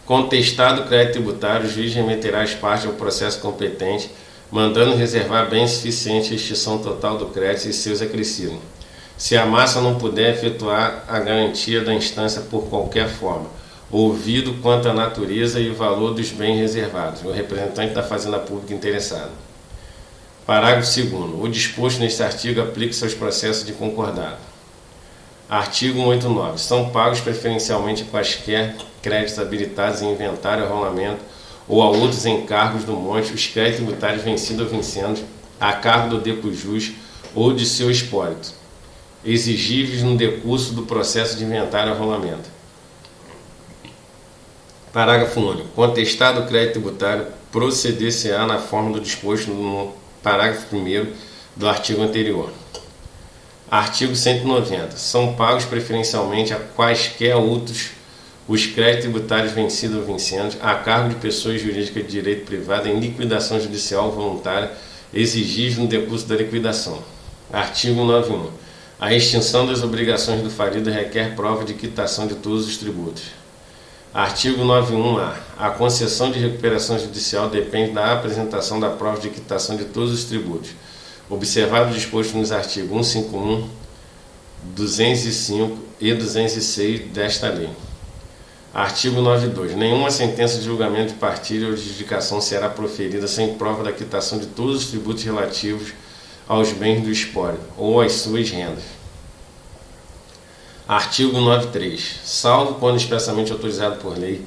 Contestado o crédito tributário, o juiz remeterá as partes ao processo competente, mandando reservar bem suficiente a extinção total do crédito e seus acrescidos, se a massa não puder efetuar a garantia da instância por qualquer forma, ouvido quanto à natureza e o valor dos bens reservados, o representante da Fazenda Pública interessado. Parágrafo 2º. O disposto neste artigo aplica-se aos processos de concordado. Artigo 189. São pagos preferencialmente quaisquer créditos habilitados em inventário, arrolamento ou a outros encargos do monte os créditos tributários vencidos ou vencendo a cargo do decujus ou de seu espólito, exigíveis no decurso do processo de inventário e arrolamento. Parágrafo único. Contestado o crédito tributário, proceder-se-á na forma do disposto no parágrafo 1º do artigo anterior. Artigo 190. São pagos preferencialmente a quaisquer outros os créditos tributários vencidos ou vincentes a cargo de pessoas jurídicas de direito privado em liquidação judicial voluntária exigidos no decurso da liquidação. Artigo 91. A extinção das obrigações do falido requer prova de quitação de todos os tributos. Artigo 91-A. A concessão de recuperação judicial depende da apresentação da prova de quitação de todos os tributos, observado o disposto nos artigos 151, 205 e 206 desta lei. Artigo 92. Nenhuma sentença de julgamento de partilha ou de adjudicação será proferida sem prova da quitação de todos os tributos relativos aos bens do espólio ou às suas rendas. Artigo 93. Salvo quando expressamente autorizado por lei,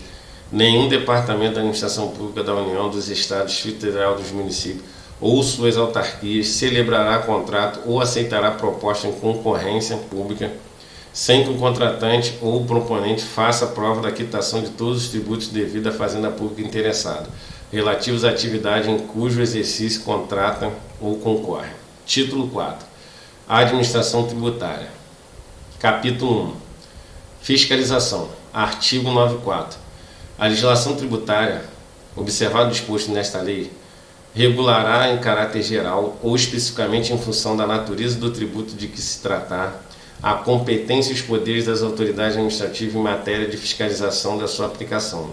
nenhum departamento da administração pública da União, dos Estados, Federal, dos municípios ou suas autarquias celebrará contrato ou aceitará proposta em concorrência pública sem que o contratante ou o proponente faça prova da quitação de todos os tributos devidos à fazenda pública interessada, relativos à atividade em cujo exercício contrata ou concorre. Título 4. Administração tributária. Capítulo 1. Fiscalização. Artigo 94. A legislação tributária, observado o disposto nesta lei, regulará em caráter geral ou especificamente em função da natureza do tributo de que se tratar, a competência e os poderes das autoridades administrativas em matéria de fiscalização da sua aplicação.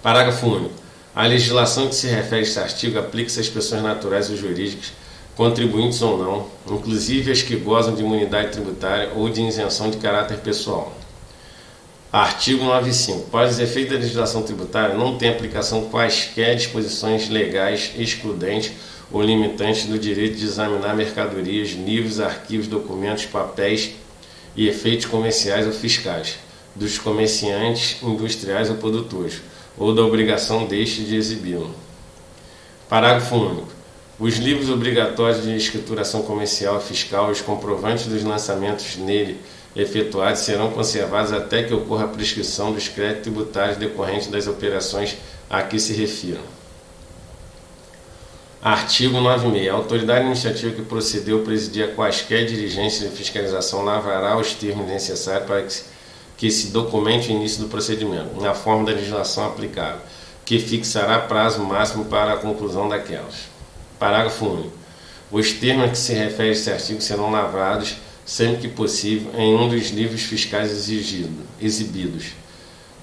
Parágrafo único. A legislação que se refere a este artigo aplica-se às pessoas naturais ou jurídicas, contribuintes ou não, inclusive as que gozam de imunidade tributária ou de isenção de caráter pessoal. Artigo 95. Para os efeitos da legislação tributária, não tem aplicação quaisquer disposições legais excludentes ou limitantes do direito de examinar mercadorias, livros, arquivos, documentos, papéis e efeitos comerciais ou fiscais, dos comerciantes, industriais ou produtores, ou da obrigação deste de exibi-lo. Parágrafo único. Os livros obrigatórios de escrituração comercial e fiscal e os comprovantes dos lançamentos nele efetuados serão conservados até que ocorra a prescrição dos créditos tributários decorrentes das operações a que se refiram. Artigo 96. A autoridade administrativa que procedeu presidir a quaisquer diligências de fiscalização lavrará os termos necessários para que se documente o início do procedimento, na forma da legislação aplicável, que fixará prazo máximo para a conclusão daquelas. Parágrafo único. Os termos a que se refere este artigo serão lavrados, sempre que possível, em um dos livros fiscais exibidos.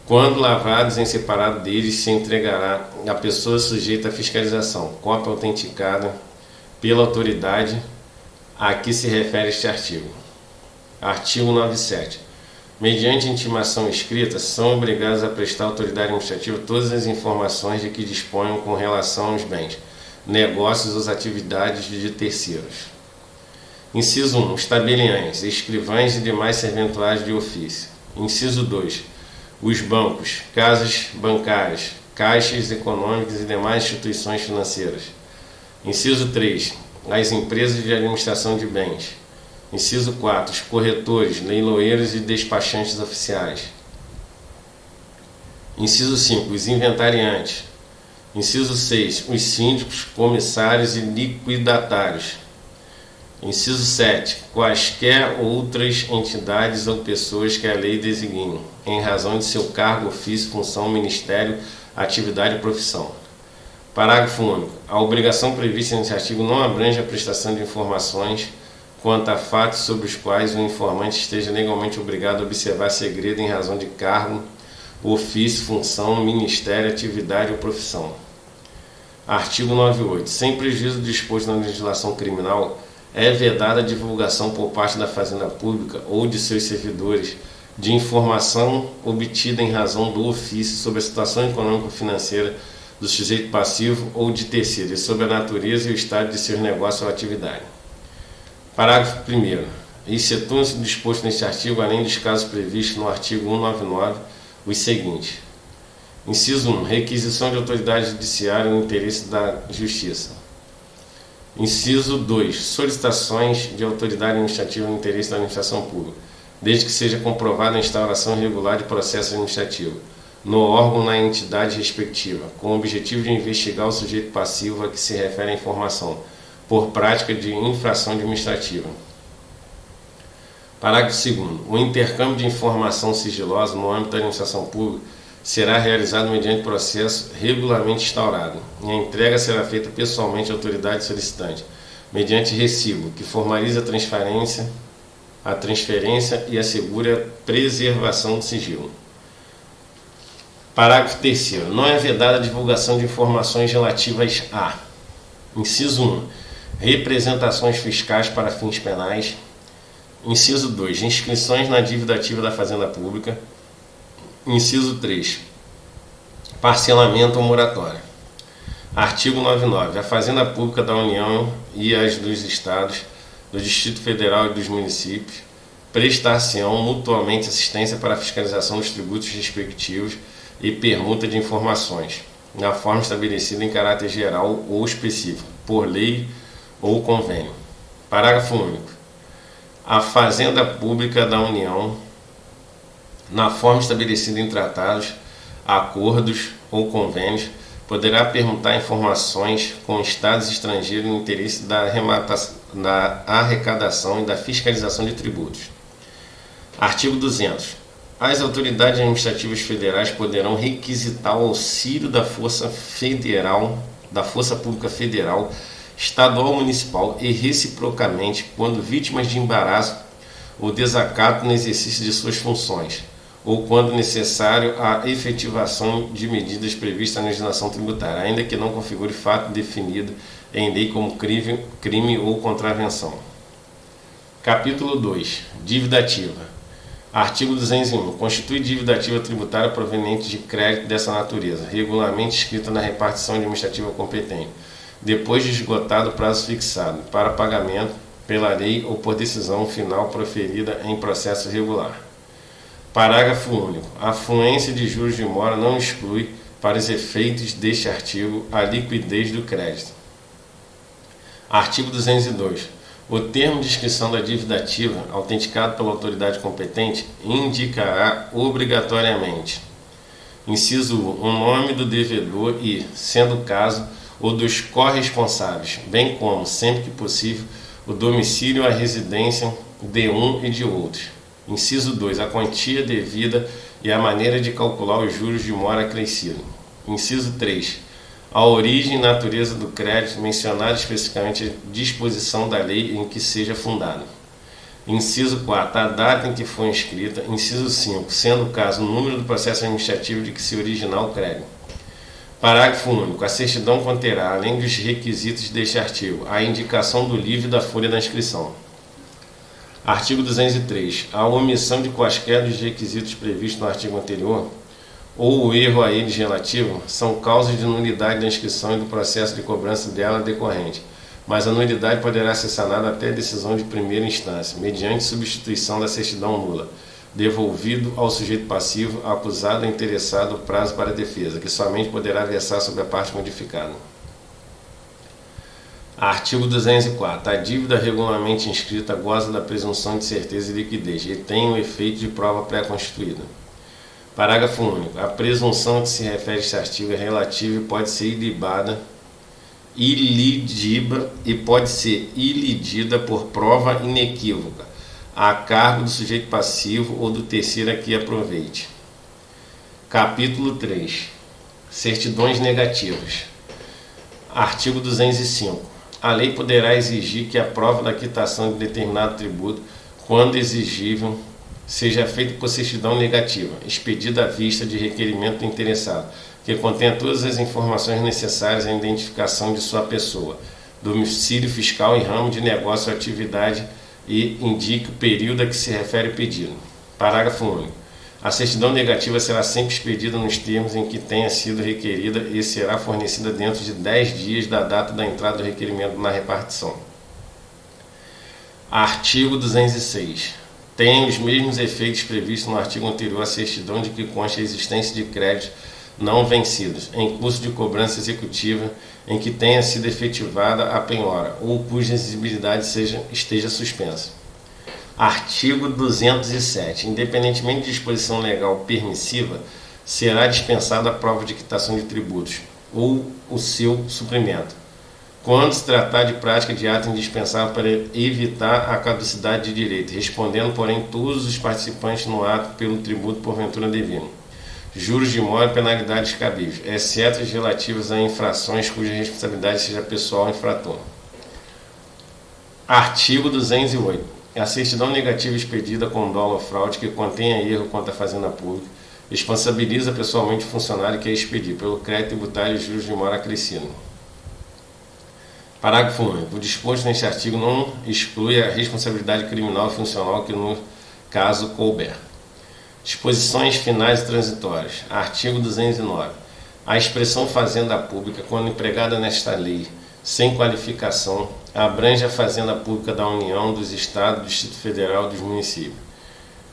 Quando lavrados em separado deles, se entregará à pessoa sujeita à fiscalização cópia autenticada pela autoridade a que se refere este artigo. Artigo 97. Mediante intimação escrita, são obrigados a prestar à autoridade administrativa todas as informações de que disponham com relação aos bens, negócios ou atividades de terceiros. Inciso 1. Os tabeliães, escrivães e demais serventuários de ofício. Inciso 2. Os bancos, casas bancárias, caixas econômicas e demais instituições financeiras. Inciso 3. As empresas de administração de bens. Inciso 4. Os corretores, leiloeiros e despachantes oficiais. Inciso 5. Os inventariantes. Inciso 6. Os síndicos, comissários e liquidatários. Inciso 7. Quaisquer outras entidades ou pessoas que a lei designe, em razão de seu cargo, ofício, função, ministério, atividade e profissão. Parágrafo único. A obrigação prevista neste artigo não abrange a prestação de informações quanto a fatos sobre os quais o informante esteja legalmente obrigado a observar segredo em razão de cargo, ofício, função, ministério, atividade ou profissão. Artigo 98. Sem prejuízo do disposto na legislação criminal, é vedada a divulgação por parte da Fazenda Pública ou de seus servidores de informação obtida em razão do ofício sobre a situação econômico-financeira do sujeito passivo ou de terceiro e sobre a natureza e o estado de seus negócios ou atividade. Parágrafo 1º. Excetuam-se do disposto neste artigo, além dos casos previstos no artigo 199, os seguintes. Inciso 1. Requisição de autoridade judiciária no interesse da Justiça. Inciso 2. Solicitações de autoridade administrativa no interesse da administração pública, desde que seja comprovada a instauração irregular de processo administrativo, no órgão ou na entidade respectiva, com o objetivo de investigar o sujeito passivo a que se refere a informação, por prática de infração administrativa. Parágrafo 2º. O intercâmbio de informação sigilosa no âmbito da administração pública será realizado mediante processo regularmente instaurado, e a entrega será feita pessoalmente à autoridade solicitante, mediante recibo, que formaliza a transferência e assegure a preservação do sigilo. Parágrafo 3º. Não é vedada a divulgação de informações relativas a: inciso 1, representações fiscais para fins penais. Inciso 2, inscrições na dívida ativa da Fazenda Pública. Inciso 3, parcelamento ou moratória. Artigo 99. A Fazenda Pública da União e as dos Estados, do Distrito Federal e dos municípios prestar-se-ão mutuamente assistência para a fiscalização dos tributos respectivos e permuta de informações, na forma estabelecida em caráter geral ou específico, por lei ou convênio. Parágrafo único. A Fazenda Pública da União, na forma estabelecida em tratados, acordos ou convênios, poderá permutar informações com estados estrangeiros no interesse da arrecadação e da fiscalização de tributos. Artigo 200. As autoridades administrativas federais poderão requisitar o auxílio da Força Pública Federal, estadual ou municipal e reciprocamente quando vítimas de embaraço ou desacato no exercício de suas funções, ou quando necessário a efetivação de medidas previstas na legislação tributária, ainda que não configure fato definido em lei como crime ou contravenção. Capítulo 2. Dívida ativa. Artigo 201. Constitui dívida ativa tributária proveniente de crédito dessa natureza, regularmente escrita na repartição administrativa competente, depois de esgotado o prazo fixado, para pagamento pela lei ou por decisão final proferida em processo regular. Parágrafo único. A fluência de juros de mora não exclui, para os efeitos deste artigo, a liquidez do crédito. Artigo 202. O termo de inscrição da dívida ativa, autenticado pela autoridade competente, indicará obrigatoriamente: inciso 1, o nome do devedor e, sendo o caso, o dos corresponsáveis, bem como, sempre que possível, o domicílio ou a residência de um e de outros. Inciso 2, a quantia devida e a maneira de calcular os juros de mora acrescido. Inciso 3, a origem e natureza do crédito, mencionada especificamente a disposição da lei em que seja fundado. Inciso 4, a data em que foi inscrita. Inciso 5, sendo o caso, o número do processo administrativo de que se originar o crédito. Parágrafo único. A certidão conterá, além dos requisitos deste artigo, a indicação do livro e da folha da inscrição. Artigo 203. A omissão de quaisquer dos requisitos previstos no artigo anterior ou o erro a eles relativo são causas de nulidade da inscrição e do processo de cobrança dela decorrente, mas a nulidade poderá ser sanada até decisão de primeira instância, mediante substituição da certidão nula, devolvido ao sujeito passivo, acusado ou interessado o prazo para a defesa, que somente poderá versar sobre a parte modificada. Artigo 204. A dívida regularmente inscrita goza da presunção de certeza e liquidez e tem o efeito de prova pré-constituída. Parágrafo único. A presunção a que se refere este artigo é relativa e pode ser ilidida por prova inequívoca, a cargo do sujeito passivo ou do terceiro a que aproveite. Capítulo 3. Certidões negativas. Artigo 205. A lei poderá exigir que a prova da quitação de determinado tributo, quando exigível, seja feita por certidão negativa, expedida à vista de requerimento do interessado, que contenha todas as informações necessárias à identificação de sua pessoa, domicílio fiscal e ramo de negócio ou atividade e indique o período a que se refere o pedido. Parágrafo único. A certidão negativa será sempre expedida nos termos em que tenha sido requerida e será fornecida dentro de 10 dias da data da entrada do requerimento na repartição. Artigo 206. Tem os mesmos efeitos previstos no artigo anterior à certidão de que consta a existência de créditos não vencidos, em curso de cobrança executiva em que tenha sido efetivada a penhora ou cuja exigibilidade esteja suspensa. Artigo 207. Independentemente de disposição legal permissiva, será dispensada a prova de quitação de tributos ou o seu suprimento, quando se tratar de prática de ato indispensável para evitar a caducidade de direito, respondendo, porém, todos os participantes no ato pelo tributo porventura devido, juros de mora e penalidades cabíveis, exceto as relativas a infrações cuja responsabilidade seja pessoal infrator. Artigo 208. A certidão negativa expedida com dolo ou fraude que contenha erro contra a Fazenda Pública responsabiliza pessoalmente o funcionário que a expedir pelo crédito tributário e juros de mora acrescido. Parágrafo único. O disposto neste artigo não exclui a responsabilidade criminal e funcional que no caso couber. Disposições finais e transitórias. Artigo 209. A expressão Fazenda Pública, quando empregada nesta lei, sem qualificação, abrange a Fazenda Pública da União, dos Estados, do Distrito Federal e dos municípios.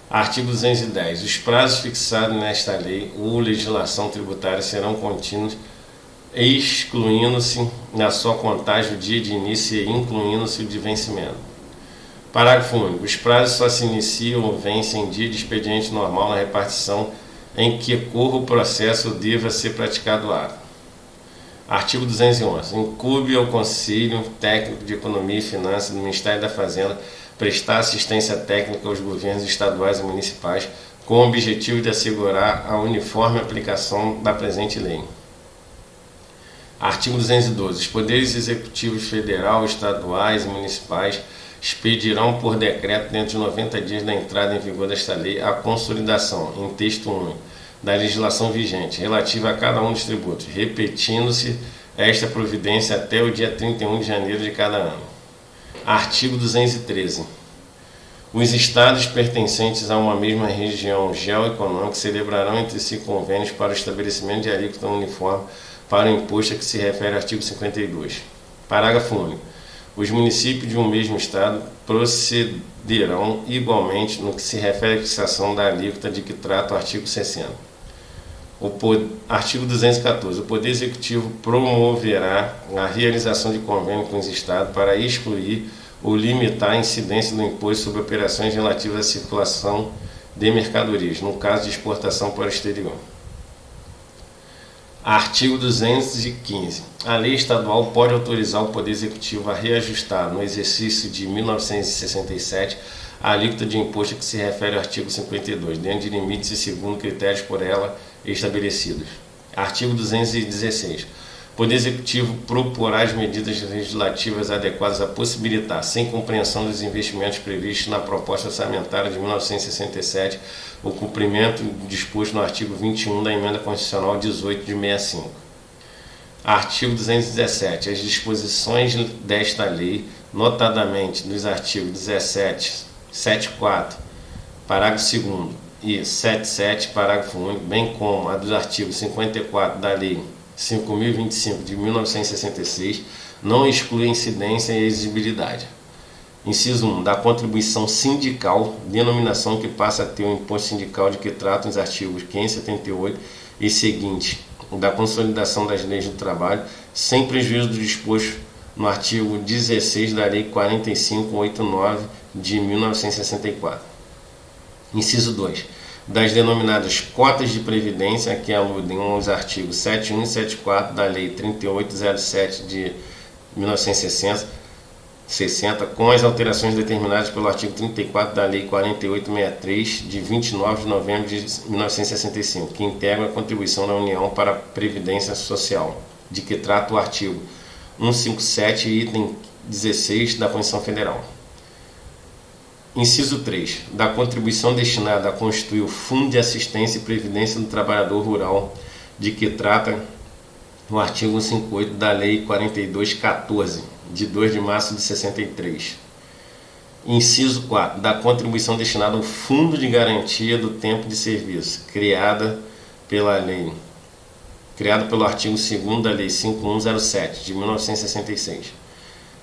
Artigo 210. Os prazos fixados nesta lei ou legislação tributária serão contínuos, excluindo-se na sua contagem o dia de início e incluindo-se o de vencimento. Parágrafo único. Os prazos só se iniciam ou vencem em dia de expediente normal na repartição em que corra o processo ou deva ser praticado o ato. Artigo 211. Incumbe ao Conselho Técnico de Economia e Finanças do Ministério da Fazenda prestar assistência técnica aos governos estaduais e municipais com o objetivo de assegurar a uniforme aplicação da presente lei. Artigo 212. Os poderes executivos federal, estaduais e municipais expedirão por decreto dentro de 90 dias da entrada em vigor desta lei a consolidação, em texto único, da legislação vigente relativa a cada um dos tributos, repetindo-se esta providência até o dia 31 de janeiro de cada ano. Artigo 213. Os estados pertencentes a uma mesma região geoeconômica celebrarão entre si convênios para o estabelecimento de alíquota uniforme para o imposto a que se refere o artigo 52. Parágrafo único. Os municípios de um mesmo estado procederão igualmente no que se refere à fixação da alíquota de que trata o artigo 60. Artigo 214. O Poder Executivo promoverá a realização de convênio com os estados para excluir ou limitar a incidência do imposto sobre operações relativas à circulação de mercadorias, no caso de exportação para o exterior. Artigo 215. A lei estadual pode autorizar o Poder Executivo a reajustar, no exercício de 1967, a alíquota de imposto a que se refere ao artigo 52, dentro de limites e segundo critérios por ela estabelecidos. Artigo 216. O Poder Executivo proporá as medidas legislativas adequadas a possibilitar, sem compreensão dos investimentos previstos na proposta orçamentária de 1967, o cumprimento disposto no artigo 21 da Emenda Constitucional 18 de 65. Artigo 217. As disposições desta lei, notadamente dos artigos 17, 74, parágrafo 2º e 77, parágrafo único, bem como a dos artigos 54 da Lei 5.025 de 1966, não exclui incidência e exigibilidade. Inciso 1. Da contribuição sindical, denominação que passa a ter o imposto sindical de que tratam os artigos 578 e seguintes, da consolidação das leis do trabalho, sem prejuízo do disposto no artigo 16 da Lei 4589 de 1964. Inciso 2. Das denominadas cotas de previdência, que aludem aos artigos 71 e 74 da Lei 3807 de 1960, com as alterações determinadas pelo artigo 34 da Lei 4863 de 29 de novembro de 1965, que integram a contribuição da União para a Previdência Social, de que trata o artigo 157, item 16 da Constituição Federal. Inciso 3. Da contribuição destinada a constituir o Fundo de Assistência e Previdência do Trabalhador Rural, de que trata o artigo 158 da Lei 4214, de 2 de março de 63. Inciso 4. Da contribuição destinada ao Fundo de Garantia do Tempo de Serviço, criado pelo artigo 2º da Lei 5107, de 1966.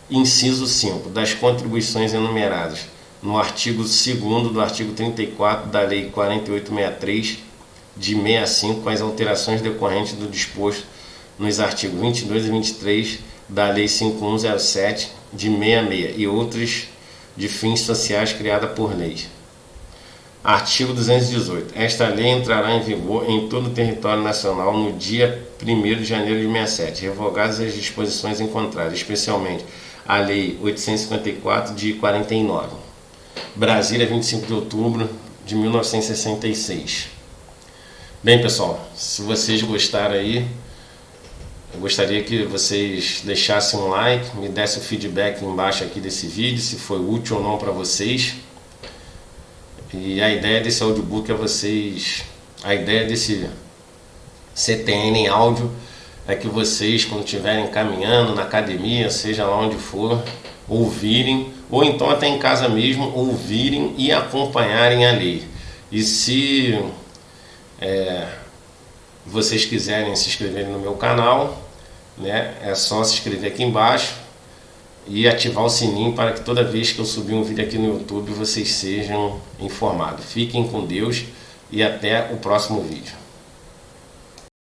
Inciso 5. Das contribuições enumeradas no artigo 2º do artigo 34 da Lei 4863 de 65, com as alterações decorrentes do disposto nos artigos 22 e 23 da Lei 5107 de 66 e outros de fins sociais criada por lei. Artigo 218. Esta lei entrará em vigor em todo o território nacional no dia 1º de janeiro de 67, revogadas as disposições em contrário, especialmente a Lei 854 de 49. Brasília, 25 de outubro de 1966. Bem, pessoal, se vocês gostaram aí, eu gostaria que vocês deixassem um like, me dessem o feedback embaixo aqui desse vídeo, se foi útil ou não para vocês. E a ideia desse audiobook é a ideia desse CTN em áudio é que vocês, quando estiverem caminhando na academia, seja lá onde for, ouvirem, ou então até em casa mesmo, ouvirem e acompanharem a lei. E se vocês quiserem se inscreverem no meu canal, né, é só se inscrever aqui embaixo e ativar o sininho para que toda vez que eu subir um vídeo aqui no YouTube vocês sejam informados. Fiquem com Deus e até o próximo vídeo.